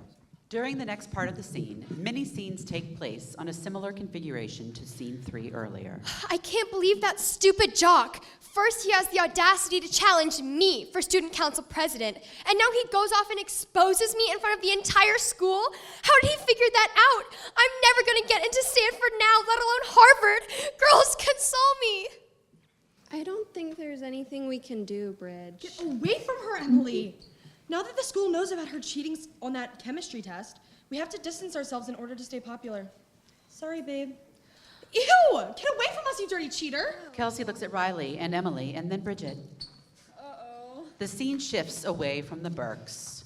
During the next part of the scene, many scenes take place on a similar configuration to scene 3 earlier. I can't believe that stupid jock. First, he has the audacity to challenge me for student council president, and now he goes off and exposes me in front of the entire school? How did he figure that out? I'm never gonna get into Stanford now, let alone Harvard. Girls, console me. I don't think there's anything we can do, Bridge. Get away from her, Emily. Now that the school knows about her cheating on that chemistry test, we have to distance ourselves in order to stay popular. Sorry, babe. Ew! Get away from us, you dirty cheater! Kelsey looks at Riley and Emily and then Bridgette. Uh-oh. The scene shifts away from the Burks.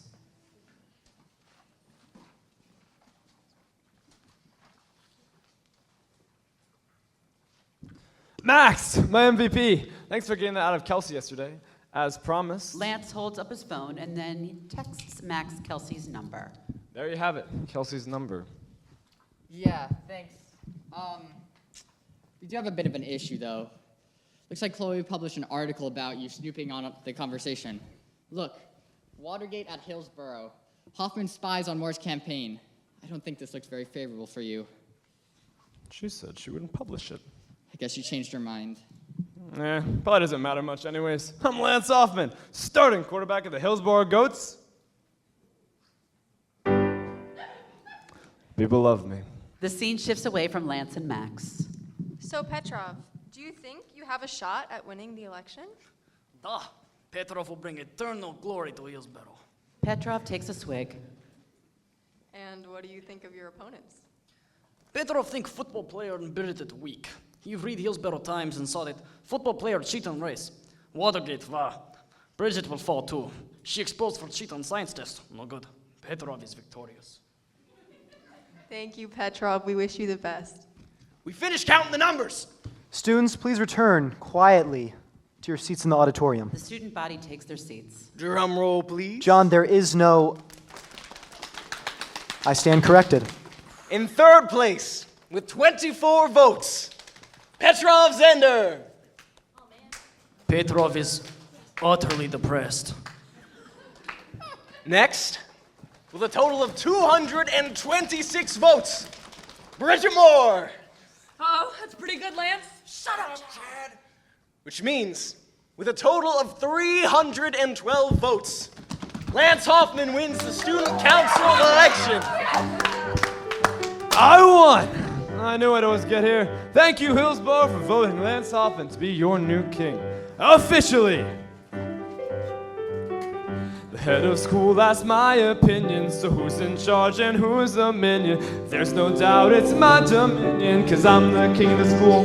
Max, my MVP. Thanks for getting that out of Kelsey yesterday. As promised. Lance holds up his phone and then texts Max Kelsey's number. There you have it, Kelsey's number. Yeah, thanks. We do have a bit of an issue, though. Looks like Chloe published an article about you snooping on the conversation. Look, Watergate at Hillsborough. Hoffman spies on Moore's campaign. I don't think this looks very favorable for you. She said she wouldn't publish it. I guess you changed your mind. Probably doesn't matter much anyways. I'm Lance Hoffman, starting quarterback of the Hillsborough Goats. People love me. The scene shifts away from Lance and Max. So, Petrov, do you think you have a shot at winning the election? Da, Petrov will bring eternal glory to Hillsborough. Petrov takes a swig. And what do you think of your opponents? Petrov think football player and Bridgette weak. You read Hillsborough Times and saw that football player cheat on race. Watergate, Bridgette will fall too. She exposed for cheat on science test. No good. Petrov is victorious. Thank you, Petrov. We wish you the best. We finished counting the numbers. Students, please return quietly to your seats in the auditorium. The student body takes their seats. Drum roll, please. John, there is no... I stand corrected. In third place, with 24 votes, Petrov Zender. Petrov is utterly depressed. Next, with a total of 226 votes, Bridgette Moore. Oh, that's pretty good, Lance. Shut up, Chad. Which means, with a total of 312 votes, Lance Hoffman wins the student council election. I won! I knew I'd always get here. Thank you, Hillsborough, for voting Lance Hoffman to be your new king. Officially! The head of school, that's my opinion. So who's in charge and who's a minion? There's no doubt it's my dominion, 'cause I'm the king of the school.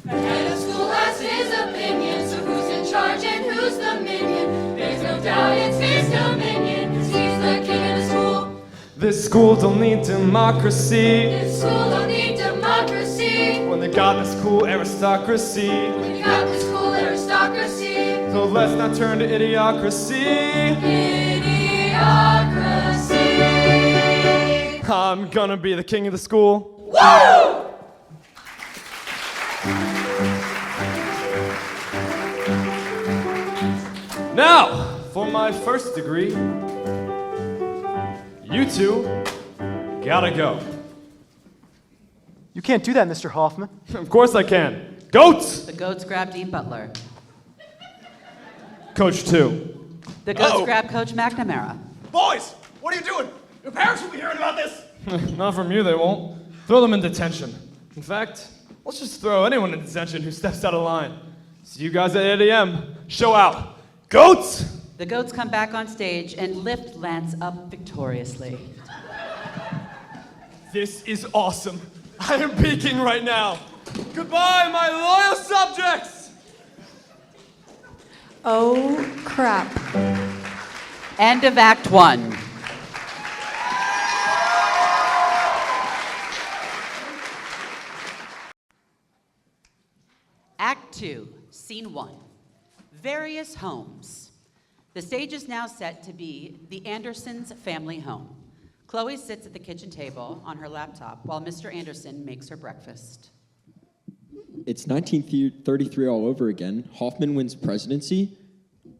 The head of school has his opinion, so who's in charge and who's the minion? There's no doubt it's his dominion, 'cause he's the king of the school. This school don't need democracy. This school don't need democracy. When they got this cool aristocracy. When you got this cool aristocracy. So let's not turn to idiocracy. Idiocracy. I'm gonna be the king of the school. Woo! Now, for my first degree, you two gotta go. You can't do that, Mr. Hoffman. Of course I can. Goats! The goats grab Dean Butler. Coach 2. The goats grab Coach McNamara. Boys, what are you doing? Your parents will be hearing about this. Not from you, they won't. Throw them in detention. In fact, let's just throw anyone in detention who steps out of line. See you guys at 8 a.m. Show out. Goats! The goats come back on stage and lift Lance up victoriously. This is awesome. I am peaking right now. Goodbye, my loyal subjects! Oh, crap. End of Act 1. Act 2, Scene 1. Various homes. The stage is now set to be the Andersons' family home. Chloe sits at the kitchen table on her laptop while Mr. Anderson makes her breakfast. It's 1933 all over again. Hoffman wins presidency.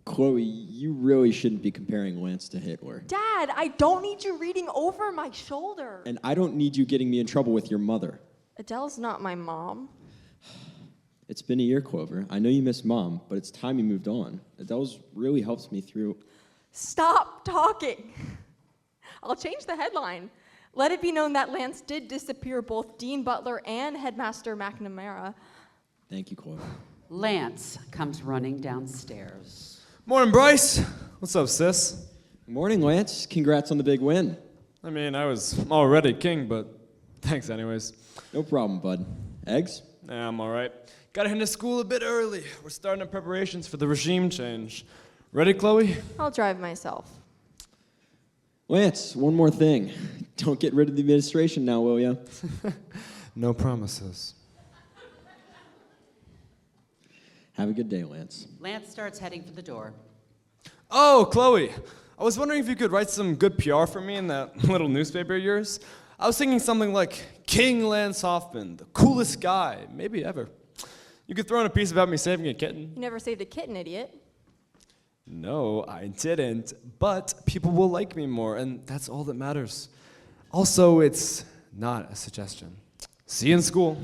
Chloe, you really shouldn't be comparing Lance to Hitler. Dad, I don't need you reading over my shoulder. And I don't need you getting me in trouble with your mother. Adele's not my mom. It's been a year, Clover. I know you miss Mom, but it's time you moved on. Adele's really helps me through... Stop talking. I'll change the headline. Let it be known that Lance did disappear both Dean Butler and Headmaster McNamara. Thank you, Clover. Lance comes running downstairs. Morning, Bryce. What's up, sis? Morning, Lance. Congrats on the big win. I mean, I was already king, but thanks anyways. No problem, bud. Eggs? Yeah, I'm all right. Gotta head to school a bit early. We're starting our preparations for the regime change. Ready, Chloe? I'll drive myself. Lance, one more thing. Don't get rid of the administration now, will ya? No promises. Have a good day, Lance. Lance starts heading for the door. Oh, Chloe. I was wondering if you could write some good PR for me in that little newspaper of yours. I was thinking something like, King Lance Hoffman, the coolest guy, maybe ever. You could throw in a piece about me saving a kitten. You never saved a kitten, idiot. No, I didn't, but people will like me more, and that's all that matters. Also, it's not a suggestion. See you in school.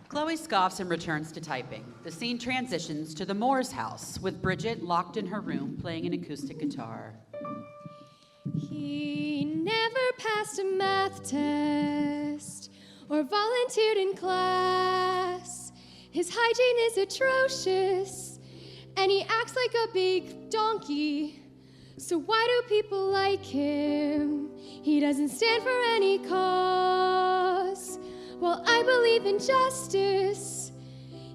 Chloe scoffs and returns to typing. The scene transitions to the Moore's house, with Bridgette locked in her room playing an acoustic guitar. He never passed a math test or volunteered in class. His hygiene is atrocious, and he acts like a big donkey. So why do people like him? He doesn't stand for any cause. Well, I believe in justice.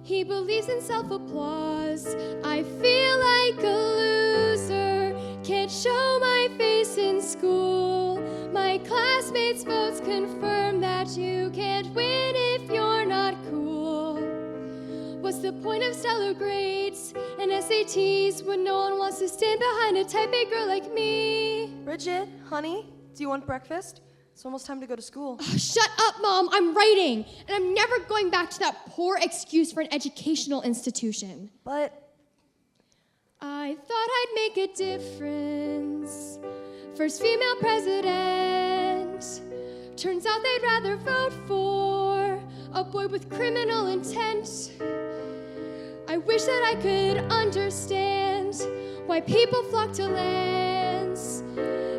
He believes in self-applause. I feel like a loser. Can't show my face in school. My classmates' votes confirm that you can't win if you're not cool. What's the point of stellar grades and SATs when no one wants to stand behind a type A girl like me? Bridgette, honey, do you want breakfast? It's almost time to go to school. Oh, shut up, Mom. I'm writing, and I'm never going back to that poor excuse for an educational institution. But I thought I'd make a difference. First female president. Turns out they'd rather vote for a boy with criminal intent. I wish that I could understand why people flock to Lance.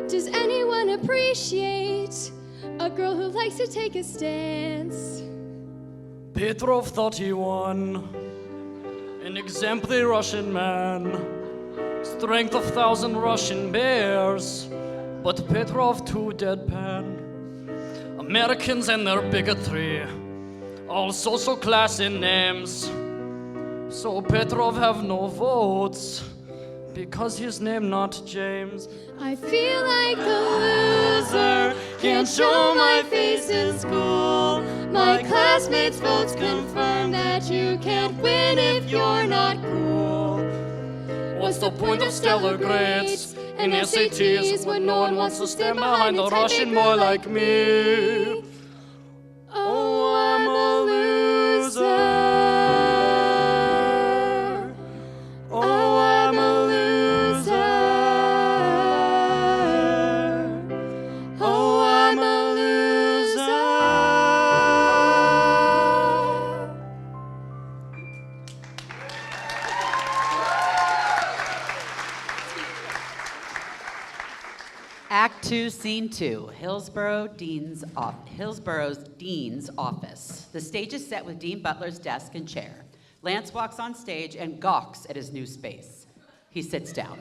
Does anyone appreciate a girl who likes to take a stance? Petrov thought he won. An exemplary Russian man. Strength of 1,000 Russian bears. But Petrov too deadpan. Americans and their bigotry. All social class in names. So Petrov have no votes. Because his name not James. I feel like a loser. Can't show my face in school. My classmates' votes confirm that you can't win if you're not cool. What's the point of stellar grades and SATs when no one wants to stand behind a Russian boy like me? Oh, I'm a loser. Oh, I'm a loser. Oh, I'm a loser. Act 2, Scene 2, Hillsborough Hillsborough's Dean's office. The stage is set with Dean Butler's desk and chair. Lance walks on stage and gawks at his new space. He sits down.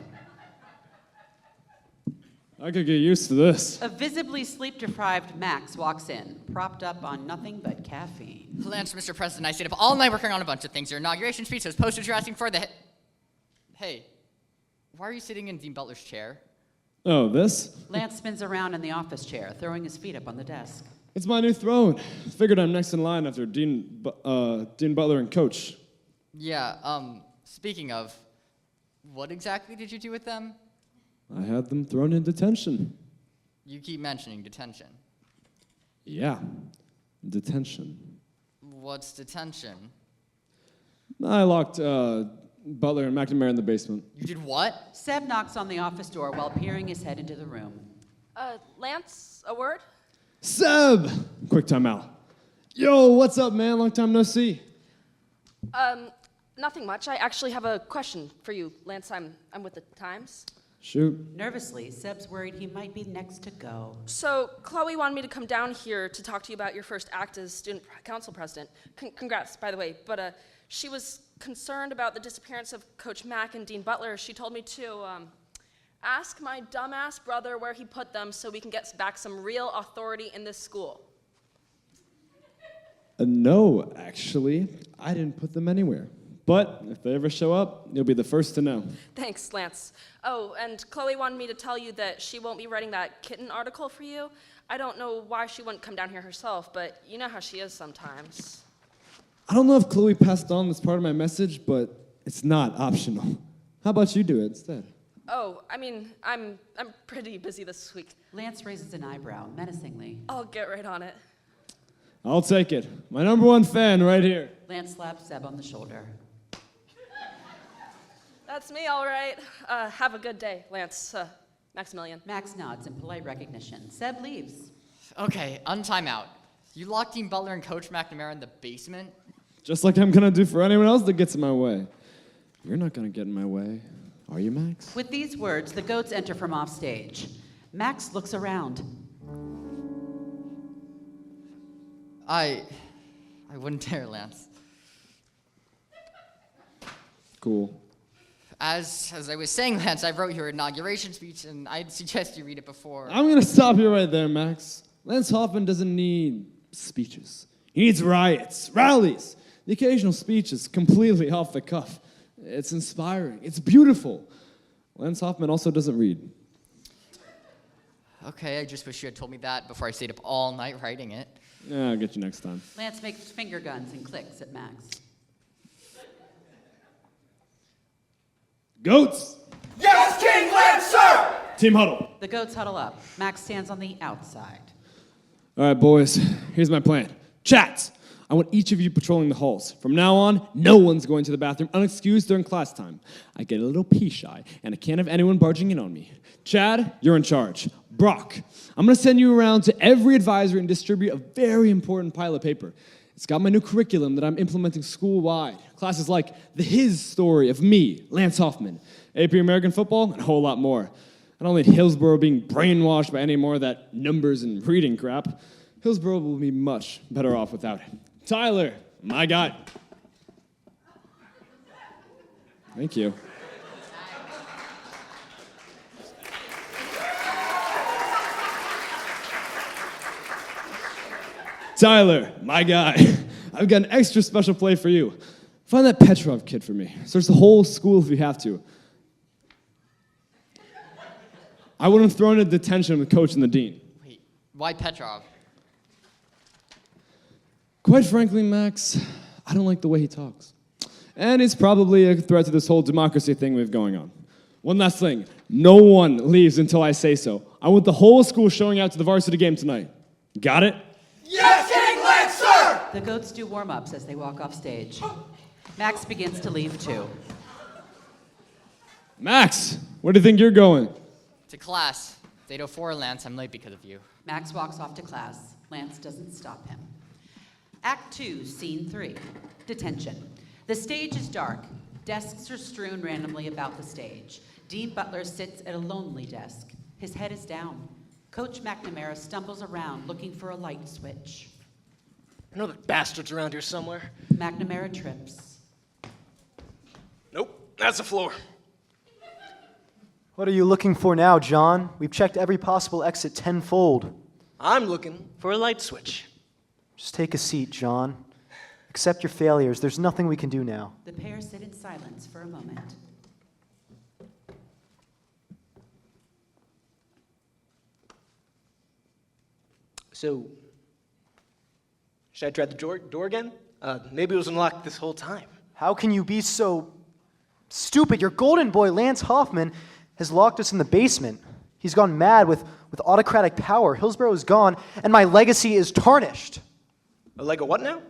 I could get used to this. A visibly sleep-deprived Max walks in, propped up on nothing but caffeine. Lance, Mr. President, I stayed up all night working on a bunch of things. Your inauguration speech, those posters you're asking for, Hey, why are you sitting in Dean Butler's chair? Oh, this? Lance spins around in the office chair, throwing his feet up on the desk. It's my new throne. Figured I'm next in line after Dean Butler and Coach. Yeah, speaking of, what exactly did you do with them? I had them thrown in detention. You keep mentioning detention. Yeah, detention. What's detention? I locked Butler and McNamara in the basement. You did what? Seb knocks on the office door while peering his head into the room. Lance, a word? Seb! Quick timeout. Yo, what's up, man? Long time no see. Nothing much. I actually have a question for you, Lance. I'm with the Times. Shoot. Nervously, Seb's worried he might be next to go. So, Chloe wanted me to come down here to talk to you about your first act as student council president. Congrats, by the way. But she was concerned about the disappearance of Coach Mack and Dean Butler. She told me to ask my dumbass brother where he put them so we can get back some real authority in this school. No, actually. I didn't put them anywhere. But if they ever show up, you'll be the first to know. Thanks, Lance. Oh, and Chloe wanted me to tell you that she won't be writing that kitten article for you. I don't know why she wouldn't come down here herself, but you know how she is sometimes. I don't know if Chloe passed on this part of my message, but it's not optional. How about you do it instead? Oh, I mean, I'm pretty busy this week. Lance raises an eyebrow, menacingly. I'll get right on it. I'll take it. My #1 fan right here. Lance slaps Seb on the shoulder. That's me, all right. Have a good day, Lance. Maximillian. Max nods in polite recognition. Seb leaves. Okay, on timeout. You locked Dean Butler and Coach McNamara in the basement? Just like I'm gonna do for anyone else that gets in my way. You're not gonna get in my way, are you, Max? With these words, the goats enter from off stage. Max looks around. I wouldn't dare, Lance. Cool. As I was saying, Lance, I wrote your inauguration speech, and I'd suggest you read it before. I'm gonna stop you right there, Max. Lance Hoffman doesn't need speeches. He needs riots, rallies. The occasional speech is completely off the cuff. It's inspiring. It's beautiful. Lance Hoffman also doesn't read. Okay, I just wish you had told me that before I stayed up all night writing it. Yeah, I'll get you next time. Lance makes finger guns and clicks at Max. Goats! Yes, King Lance, sir! Team huddle. The goats huddle up. Max stands on the outside. All right, boys, here's my plan. Chat! I want each of you patrolling the halls. From now on, no one's going to the bathroom unexcused during class time. I get a little pee-shy, and I can't have anyone barging in on me. Chad, you're in charge. Brock, I'm going to send you around to every advisory and distribute a very important pile of paper. It's got my new curriculum that I'm implementing school-wide. Classes like the His Story of me, Lance Hoffman, AP American Football, and a whole lot more. I don't need Hillsborough being brainwashed by any more of that numbers and reading crap. Hillsborough will be much better off without it. Tyler, my guy. Thank you. Tyler, my guy. I've got an extra special play for you. Find that Petrov kid for me. Search the whole school if you have to. I would have thrown in detention with Coach and the Dean. Wait, why Petrov? Quite frankly, Max, I don't like the way he talks. And it's probably a threat to this whole democracy thing we have going on. One last thing. No one leaves until I say so. I want the whole school showing out to the varsity game tonight. Got it? Yes, King Lance, sir! The goats do warm-ups as they walk off stage. Max begins to leave too. Max, where do you think you're going? To class. It's 8:04, Lance. I'm late because of you. Max walks off to class. Lance doesn't stop him. Act 2, Scene 3. Detention. The stage is dark. Desks are strewn randomly about the stage. Dean Butler sits at a lonely desk. His head is down. Coach McNamara stumbles around looking for a light switch. I know the bastard's around here somewhere. McNamara trips. Nope, that's the floor. What are you looking for now, John? We've checked every possible exit tenfold. I'm looking for a light switch. Just take a seat, John. Accept your failures. There's nothing we can do now. The pair sit in silence for a moment. So, should I try the door again? Maybe it was unlocked this whole time. How can you be so stupid? Your golden boy, Lance Hoffman, has locked us in the basement. He's gone mad with autocratic power. Hillsborough is gone, and my legacy is tarnished. A leg of what now?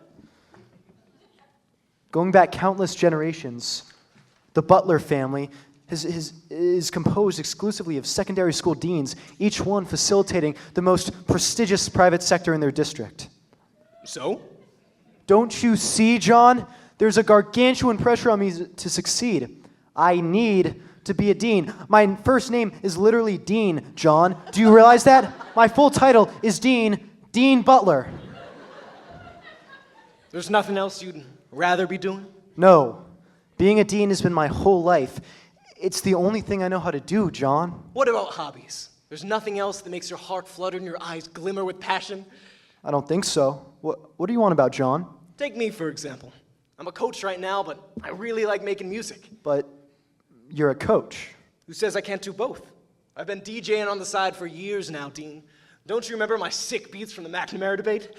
Going back countless generations, The Butler family is composed exclusively of secondary school deans, each one facilitating the most prestigious private sector in their district. So? Don't you see, John? There's a gargantuan pressure on me to succeed. I need to be a dean. My first name is literally Dean, John. Do you realize that? My full title is Dean Butler. There's nothing else you'd rather be doing? No. Being a dean has been my whole life. It's the only thing I know how to do, John. What about hobbies? There's nothing else that makes your heart flutter and your eyes glimmer with passion? I don't think so. What do you want about John? Take me, for example. I'm a coach right now, but I really like making music. But you're a coach. Who says I can't do both? I've been DJing on the side for years now, Dean. Don't you remember my sick beats from the McNamara debate?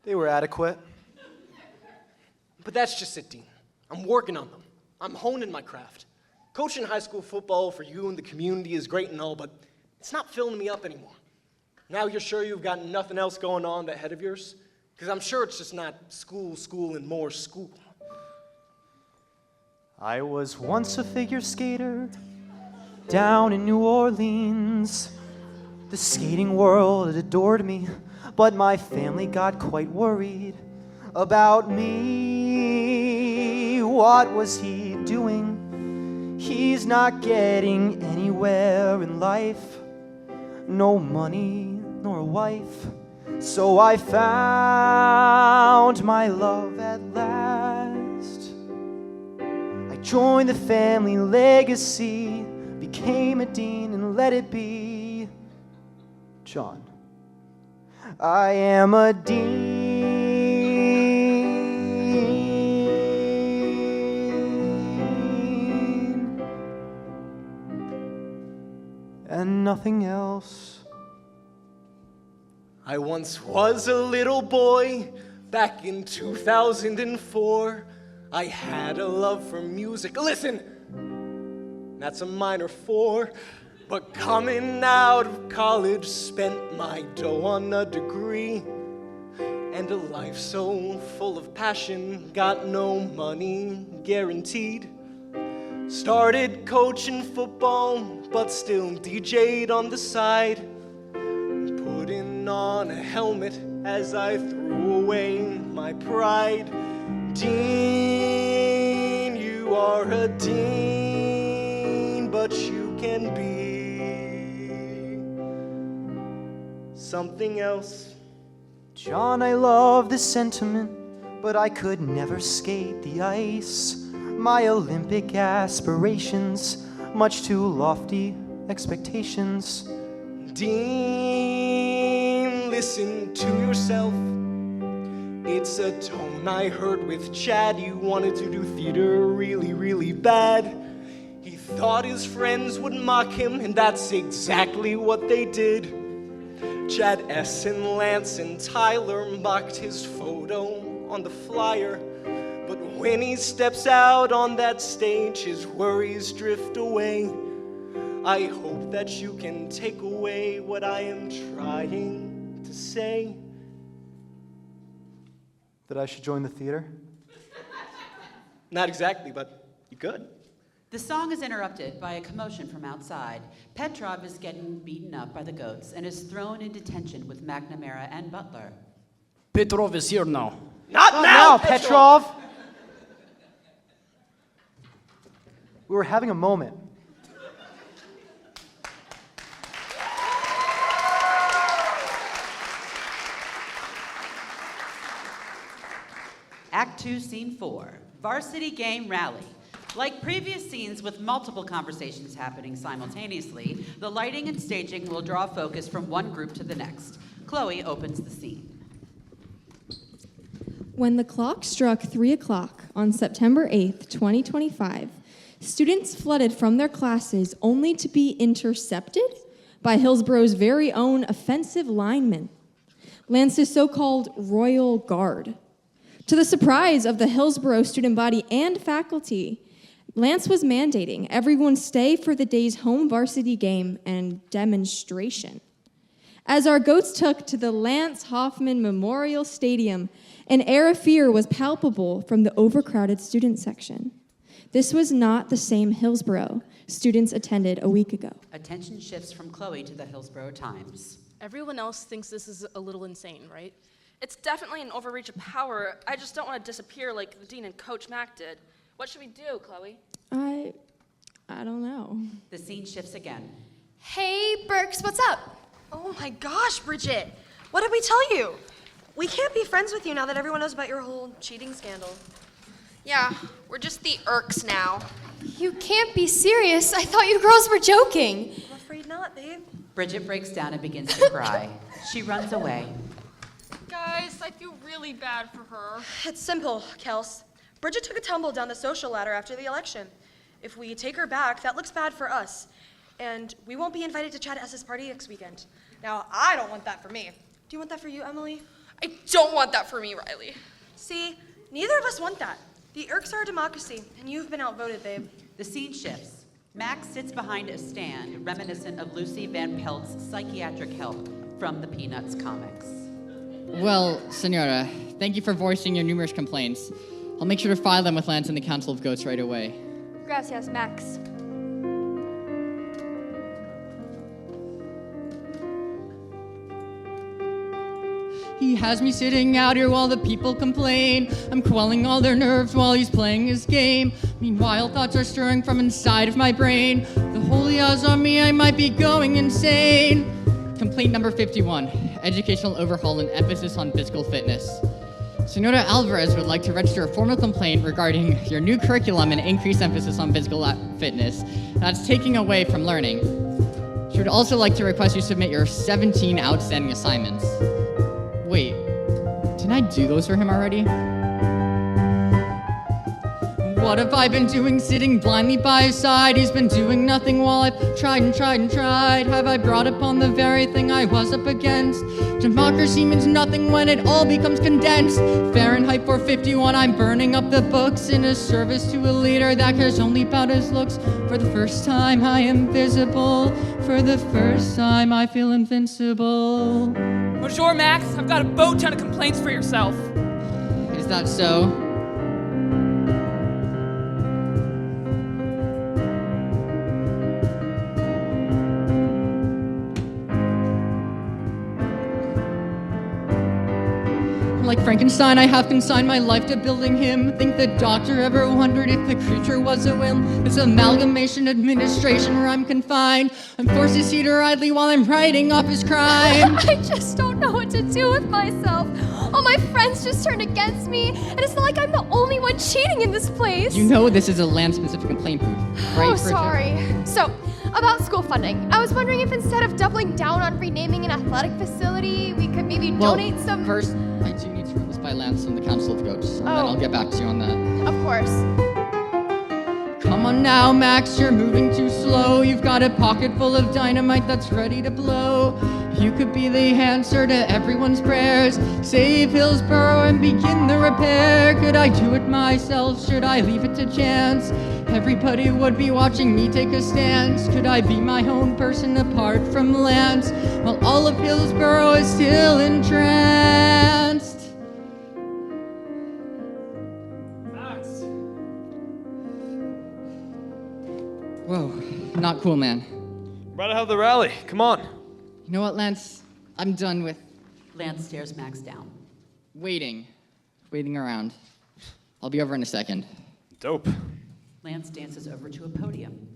They were adequate. But that's just it, Dean. I'm working on them. I'm honing my craft. Coaching high school football for you and the community is great and all, but it's not filling me up anymore. Now you're sure you've got nothing else going on ahead of yours? Because I'm sure it's just not school, and more school. I was once a figure skater down in New Orleans. The skating world adored me, but my family got quite worried about me. What was he doing? He's not getting anywhere in life. No money, nor a wife. So I found my love at last. I joined the family legacy, became a dean, and let it be John. I am a dean and nothing else. I once was a little boy back in 2004. I had a love for music. Listen, that's a minor 4. But coming out of college, spent my dough on a degree. And a life so full of passion, got no money guaranteed. Started coaching football, but still DJ'd on the side. Putting on a helmet as I threw away my pride. Dean, you are a dean, but you can be something else. John, I love the sentiment, but I could never skate the ice. My Olympic aspirations, much too lofty expectations. Dean, listen to yourself. It's a tone I heard with Chad. You wanted to do theater really, really bad. He thought his friends would mock him, and that's exactly what they did. Chad S. and Lance and Tyler mocked his photo on the flyer. But when he steps out on that stage, his worries drift away. I hope that you can take away what I am trying to say. That I should join the theater? Not exactly, but you could. The song is interrupted by a commotion from outside. Petrov is getting beaten up by the goats and is thrown in detention with McNamara and Butler. Petrov is here now. Not now, Petrov! We were having a moment. Act 2, Scene 4, Varsity Game Rally. Like previous scenes with multiple conversations happening simultaneously, the lighting and staging will draw focus from one group to the next. Chloe opens the scene. When the clock struck 3 o'clock on September 8th, 2025, students flooded from their classes only to be intercepted by Hillsborough's very own offensive lineman, Lance's so-called Royal Guard. To the surprise of the Hillsborough student body and faculty, Lance was mandating everyone stay for the day's home varsity game and demonstration. As our goats took to the Lance Hoffman Memorial Stadium An air of fear was palpable from the overcrowded student section. This was not the same Hillsborough students attended a week ago. Attention shifts from Chloe to the Hillsborough Times. Everyone else thinks this is a little insane, right? It's definitely an overreach of power. I just don't want to disappear like the dean and Coach Mac did. What should we do, Chloe? I don't know. The scene shifts again. Hey, Berks, what's up? Oh my gosh, Bridgette. What did we tell you? We can't be friends with you now that everyone knows about your whole cheating scandal. Yeah, we're just the Irks now. You can't be serious. I thought you girls were joking. I'm afraid not, babe. Bridgette breaks down and begins to cry. She runs away. Guys, I feel really bad for her. It's simple, Kels. Bridgette took a tumble down the social ladder after the election. If we take her back, that looks bad for us. And we won't be invited to Chad S's party next weekend. Now, I don't want that for me. Do you want that for you, Emily? I don't want that for me, Riley. See, neither of us want that. The Irks are a democracy, and you've been outvoted, babe. The scene shifts. Max sits behind a stand reminiscent of Lucy Van Pelt's psychiatric help from the Peanuts comics. Well, Señora, thank you for voicing your numerous complaints. I'll make sure to file them with Lance and the Council of Goats right away. Gracias, Max. He has me sitting out here while the people complain. I'm quelling all their nerves while he's playing his game. Meanwhile, thoughts are stirring from inside of my brain. The holy odds on me, I might be going insane. Complaint number 51, educational overhaul and emphasis on physical fitness. Señora Alvarez would like to register a formal complaint regarding your new curriculum and increased emphasis on physical fitness that's taking away from learning. She would also like to request you submit your 17 outstanding assignments. Wait, didn't I do those for him already? What have I been doing sitting blindly by his side? He's been doing nothing while I've tried and tried and tried. Have I brought upon the very thing I was up against? Democracy means nothing when it all becomes condensed. Fahrenheit 451, I'm burning up the books in a service to a leader that cares only about his looks. For the first time I am visible. For the first time I feel invincible. Bonjour, Max. I've got a boat ton of complaints for yourself. Is that so? Like Frankenstein, I have consigned my life to building him. Think the doctor ever wondered if the creature was a will? This amalgamation administration where I'm confined. I'm forced to sit idly while I'm writing off his crime. I just don't know what to do with myself. All my friends just turned against me, and it's not like I'm the only one cheating in this place. You know this is a land-specific complaint booth, right? Oh, sorry. So, about school funding, I was wondering if instead of doubling down on renaming an athletic facility, we could maybe donate some... First, I do need to run this by Lance and the Council of Goats, and then I'll get back to you on that. Of course. Come on now, Max, you're moving too slow. You've got a pocket full of dynamite that's ready to blow. You could be the answer to everyone's prayers. Save Hillsborough and begin the repair. Could I do it myself? Should I leave it to chance? Everybody would be watching me take a stance. Could I be my own person apart from Lance? While all of Hillsborough is still entranced. Whoa, not cool, man. About to have the rally. Come on. You know what, Lance? I'm done with... Lance stares Max down. Waiting around. I'll be over in a second. Dope. Lance dances over to a podium.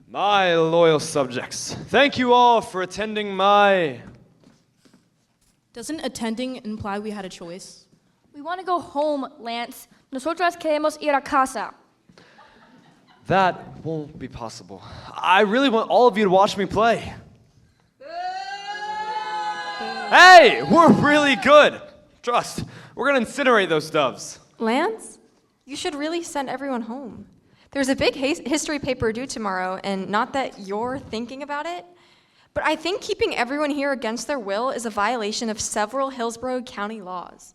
My loyal subjects, thank you all for attending my... Doesn't attending imply we had a choice? We want to go home, Lance. Nosotras queremos ir a casa. That won't be possible. I really want all of you to watch me play. Hey, we're really good. Trust. We're gonna incinerate those doves. Lance, you should really send everyone home. There's a big history paper due tomorrow, and not that you're thinking about it, but I think keeping everyone here against their will is a violation of several Hillsborough County laws.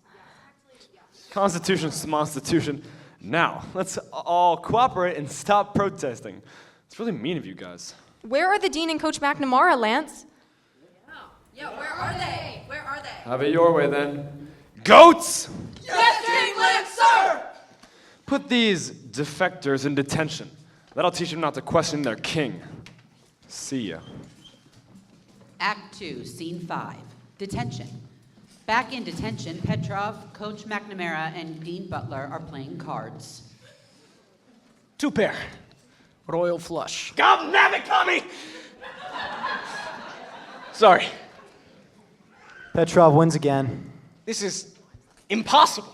Constitution's Constitution. Now, let's all cooperate and stop protesting. It's really mean of you guys. Where are the dean and Coach McNamara, Lance? Yeah, where are they? Where are they? Have it your way then. Goats! Put these defectors in detention. That'll teach them not to question their king. See ya. Act 2, Scene 5, Detention. Back in detention, Petrov, Coach McNamara, and Dean Butler are playing cards. 2 pair. Royal flush. God damn it, Tommy! Sorry. Petrov wins again. This is impossible.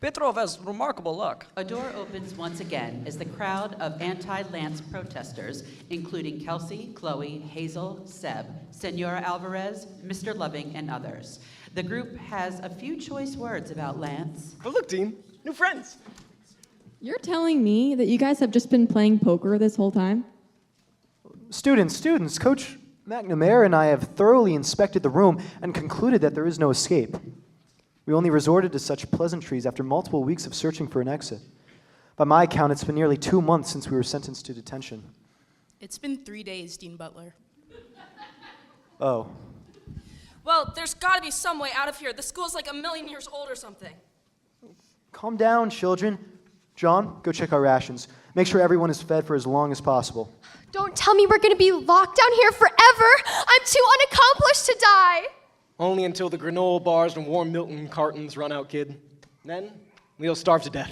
Petrov has remarkable luck. A door opens once again as the crowd of anti-Lance protesters, including Kelsey, Chloe, Hazel, Seb, Señora Alvarez, Mr. Loving, and others. The group has a few choice words about Lance. But look, Dean, new friends. You're telling me that you guys have just been playing poker this whole time? Students, Coach McNamara and I have thoroughly inspected the room and concluded that there is no escape. We only resorted to such pleasantries after multiple weeks of searching for an exit. By my account, it's been nearly 2 months since we were sentenced to detention. It's been 3 days, Dean Butler. Oh. Well, there's got to be some way out of here. The school's like 1,000,000 years old or something. Calm down, children. John, go check our rations. Make sure everyone is fed for as long as possible. Don't tell me we're going to be locked down here forever. I'm too unaccomplished to die. Only until the granola bars and warm Milton cartons run out, kid. Then we'll starve to death.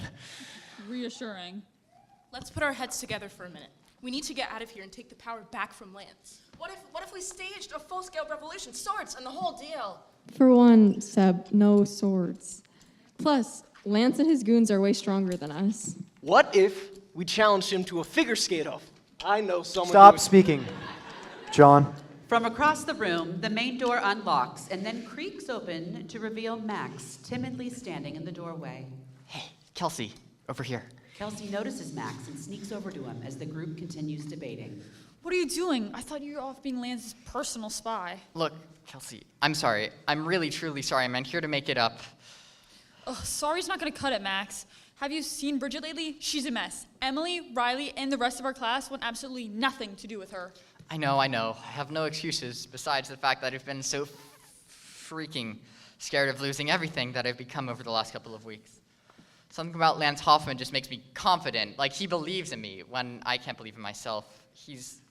Reassuring. Let's put our heads together for a minute. We need to get out of here and take the power back from Lance. What if we staged a full-scale revolution, swords and the whole deal? For one, Seb, no swords. Plus, Lance and his goons are way stronger than us. What if we challenged him to a figure skate-off? I know someone. Stop speaking, John. From across the room, the main door unlocks and then creaks open to reveal Max timidly standing in the doorway. Hey, Kelsey, over here. Kelsey notices Max and sneaks over to him as the group continues debating. What are you doing? I thought you were off being Lance's personal spy. Look, Kelsey, I'm sorry. I'm really, truly sorry. I'm here to make it up. Ugh, sorry's not gonna cut it, Max. Have you seen Bridgette lately? She's a mess. Emily, Riley, and the rest of our class want absolutely nothing to do with her. I know. I have no excuses besides the fact that I've been so freaking scared of losing everything that I've become over the last couple of weeks. Something about Lance Hoffman just makes me confident, like he believes in me when I can't believe in myself. He's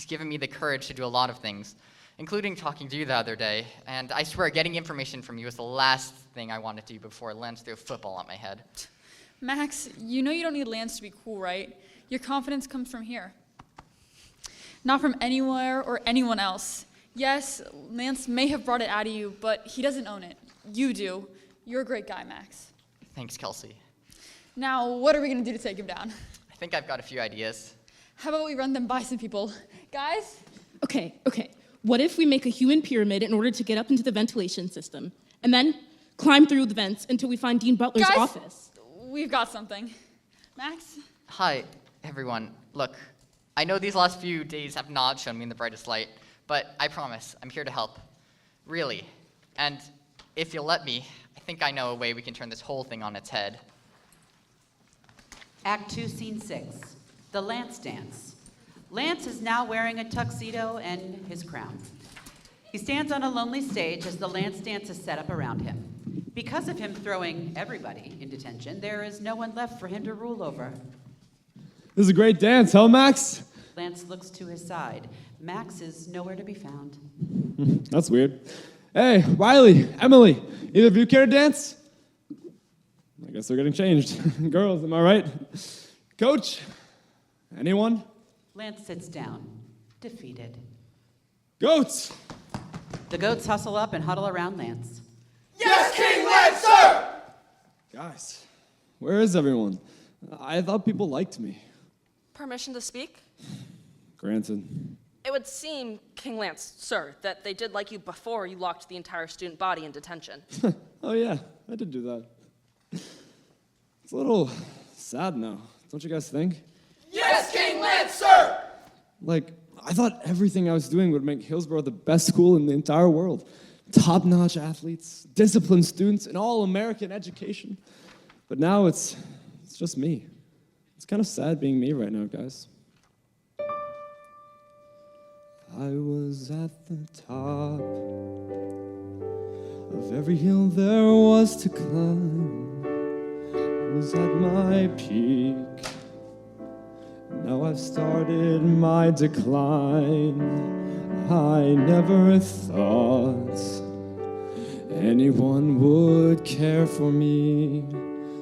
given me the courage to do a lot of things, including talking to you the other day, and I swear getting information from you was the last thing I wanted to do before Lance threw a football at my head. Max, you know you don't need Lance to be cool, right? Your confidence comes from here. Not from anywhere or anyone else. Yes, Lance may have brought it out of you, but he doesn't own it. You do. You're a great guy, Max. Thanks, Kelsey. Now, what are we going to do to take him down? I think I've got a few ideas. How about we run them by some people? Guys? Okay. What if we make a human pyramid in order to get up into the ventilation system, and then climb through the vents until we find Dean Butler's Guys, office? We've got something. Max? Hi, everyone. Look, I know these last few days have not shown me in the brightest light, but I promise I'm here to help. Really. And if you'll let me, I think I know a way we can turn this whole thing on its head. Act 2, Scene 6, the Lance Dance. Lance is now wearing a tuxedo and his crown. He stands on a lonely stage as the Lance Dance is set up around him. Because of him throwing everybody in detention, there is no one left for him to rule over. This is a great dance, huh, Max? Lance looks to his side. Max is nowhere to be found. That's weird. Hey, Riley, Emily, either of you care to dance? I guess they're getting changed. Girls, am I right? Coach, anyone? Lance sits down, defeated. Goats! The goats hustle up and huddle around Lance. Yes, King Lance, sir! Guys, where is everyone? I thought people liked me. Permission to speak? Granted. It would seem, King Lance, sir, that they did like you before you locked the entire student body in detention. Oh yeah, I did do that. It's a little sad now, don't you guys think? Yes, King Lance, sir! Like, I thought everything I was doing would make Hillsborough the best school in the entire world. Top-notch athletes, disciplined students, and all-American education. But now it's just me. It's kind of sad being me right now, guys. I was at the top of every hill there was to climb. was at my peak. Now I've started my decline. I never thought anyone would care for me,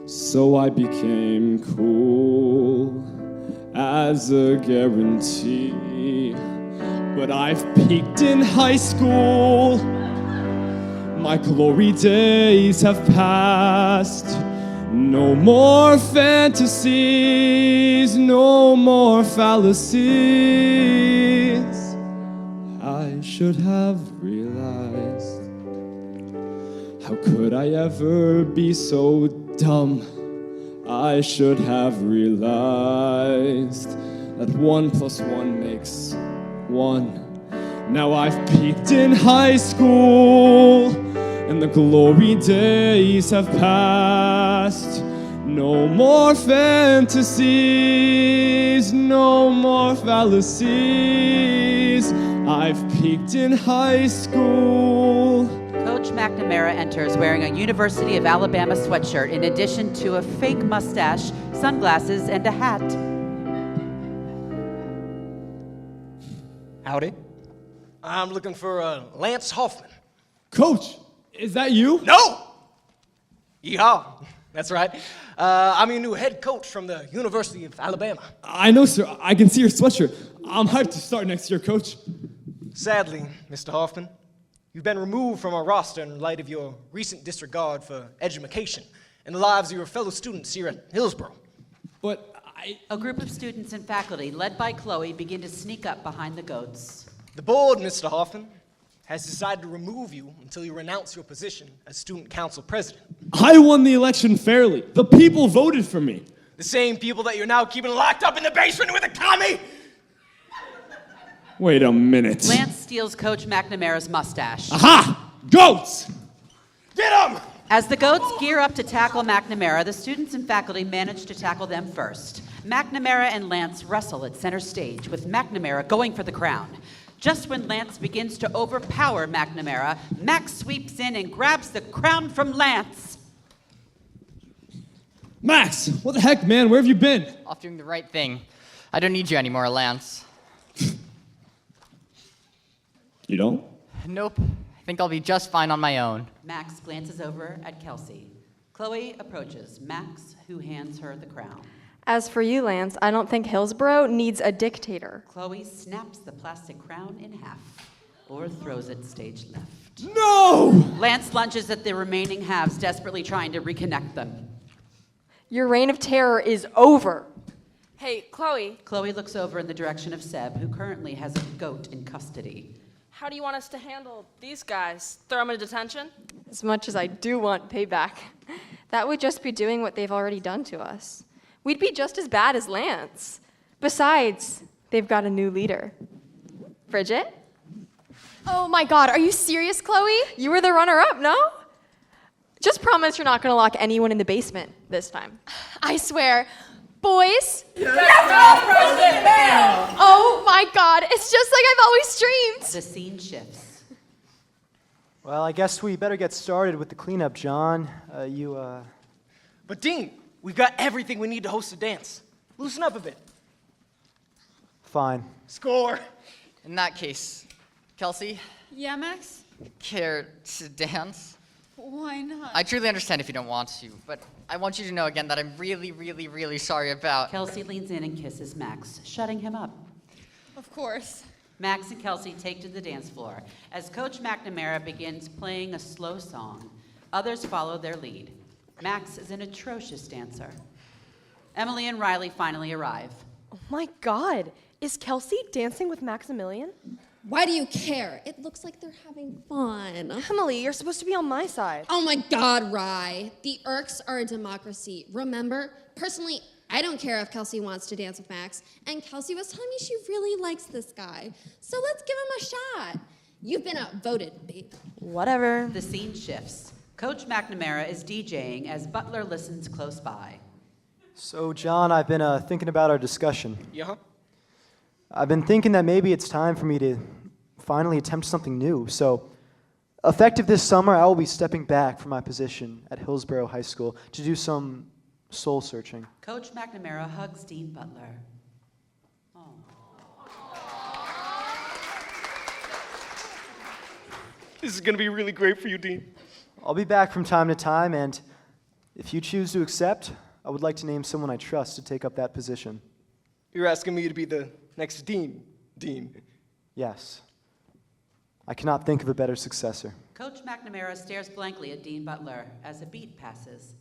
so I became cool as a guarantee. But I've peaked in high school. My glory days have passed. No more fantasies, no more fallacies. I should have realized. How could I ever be so dumb? I should have realized that 1 + 1 makes 1. Now I've peaked in high school, and the glory days have passed. No more fantasies, no more fallacies. I've peaked in high school. Coach McNamara enters wearing a University of Alabama sweatshirt in addition to a fake mustache, sunglasses, and a hat. Howdy. I'm looking for Lance Hoffman. Coach, is that you? No! Yeehaw. That's right. I'm your new head coach from the University of Alabama. I know, sir. I can see your sweatshirt. I'm hyped to start next year, Coach. Sadly, Mr. Hoffman, you've been removed from our roster in light of your recent disregard for education and the lives of your fellow students here at Hillsborough. But A group of students and faculty, led by Chloe, begin to sneak up behind the goats. The board, Mr. Hoffman, has decided to remove you until you renounce your position as student council president. I won the election fairly. The people voted for me. The same people that you're now keeping locked up in the basement with a commie? Wait a minute. Lance steals Coach McNamara's mustache. Aha! Goats! Get them! As the goats gear up to tackle McNamara, the students and faculty manage to tackle them first. McNamara and Lance wrestle at center stage, with McNamara going for the crown. Just when Lance begins to overpower McNamara, Max sweeps in and grabs the crown from Lance. Max, what the heck, man? Where have you been? Off doing the right thing. I don't need you anymore, Lance. You don't? Nope. I think I'll be just fine on my own. Max glances over at Kelsey. Chloe approaches Max, who hands her the crown. As for you, Lance, I don't think Hillsborough needs a dictator. Chloe snaps the plastic crown in half, or throws it stage left. No! Lance lunges at the remaining halves, desperately trying to reconnect them. Your reign of terror is over. Hey, Chloe. Chloe looks over in the direction of Seb, who currently has a goat in custody. How do you want us to handle these guys? Throw them in detention? As much as I do want payback, that would just be doing what they've already done to us. We'd be just as bad as Lance. Besides, they've got a new leader. Bridgette? Oh my god, are you serious, Chloe? You were the runner-up, no? Just promise you're not going to lock anyone in the basement this time. I swear. Boys? Yes, President Mann! Oh my god, it's just like I've always dreamed. The scene shifts. Well, I guess we better get started with the cleanup, John. But Dean, we've got everything we need to host a dance. Loosen up a bit. Fine. Score. In that case, Kelsey, Yeah, Max? care to dance? Why not? I truly understand if you don't want to, but I want you to know again that I'm really, really, really sorry about... Kelsey leans in and kisses Max, shutting him up. Of course. Max and Kelsey take to the dance floor. As Coach McNamara begins playing a slow song, others follow their lead. Max is an atrocious dancer. Emily and Riley finally arrive. Oh my god, is Kelsey dancing with Maximillian? Why do you care? It looks like they're having fun. Emily, you're supposed to be on my side. Oh my god, Rye. The Irks are a democracy. Remember? Personally, I don't care if Kelsey wants to dance with Max, and Kelsey was telling me she really likes this guy. So let's give him a shot. You've been outvoted, babe. Whatever. The scene shifts. Coach McNamara is DJing as Butler listens close by. So, John, I've been thinking about our discussion. Yeah? I've been thinking that maybe it's time for me to finally attempt something new. So, effective this summer, I will be stepping back from my position at Hillsborough High School to do some soul searching. Coach McNamara hugs Dean Butler. Oh. This is going to be really great for you, Dean. I'll be back from time to time, and if you choose to accept, I would like to name someone I trust to take up that position. You're asking me to be the next dean, Dean. Yes. I cannot think of a better successor. Coach McNamara stares blankly at Dean Butler as a beat passes.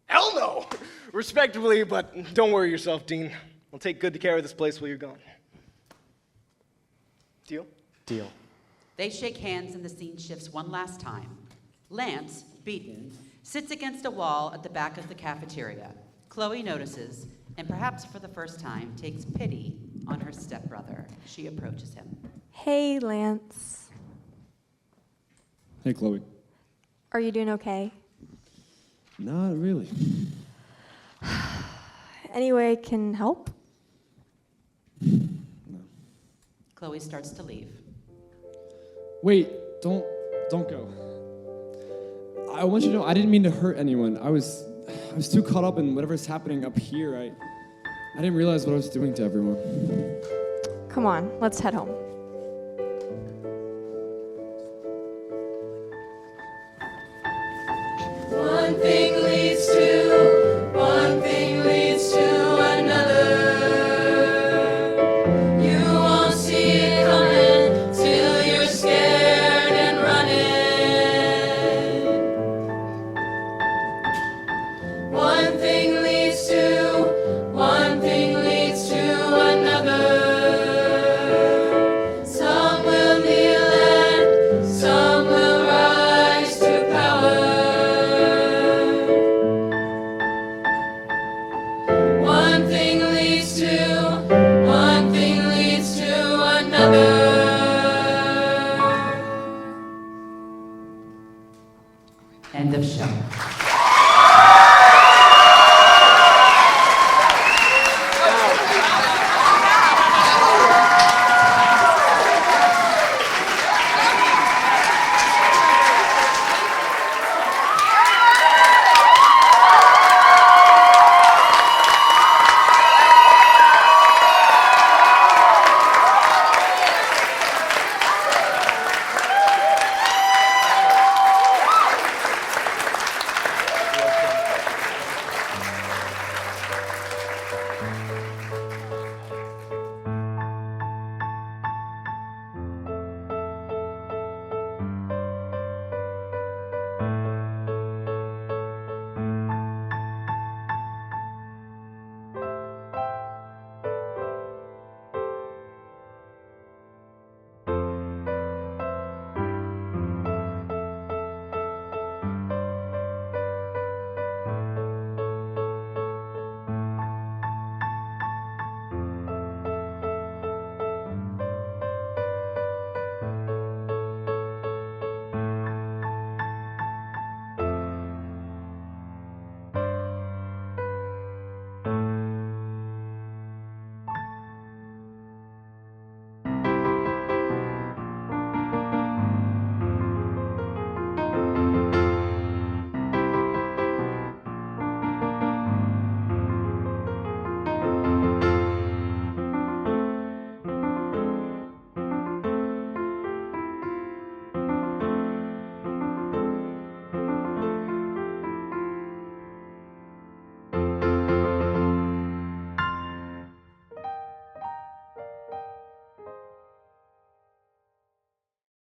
Hell no! Respectably, but don't worry yourself, Dean. I'll take good care of this place while you're gone. Deal? Deal. They shake hands and the scene shifts one last time. Lance, beaten, sits against a wall at the back of the cafeteria. Chloe notices, and perhaps for the first time, takes pity on her stepbrother. She approaches him. Hey, Lance. Hey, Chloe. Are you doing okay? Not really. Any way I can help? Chloe starts to leave. Wait, don't go. I want you to know I didn't mean to hurt anyone. I was too caught up in whatever's happening up here. I didn't realize what I was doing to everyone. Come on, let's head home. One thing leads to, one thing leads to another. You won't see it coming till you're scared and running. One thing leads to, one thing leads to another. Some will kneel and some will rise to power. One thing leads to another. End of show.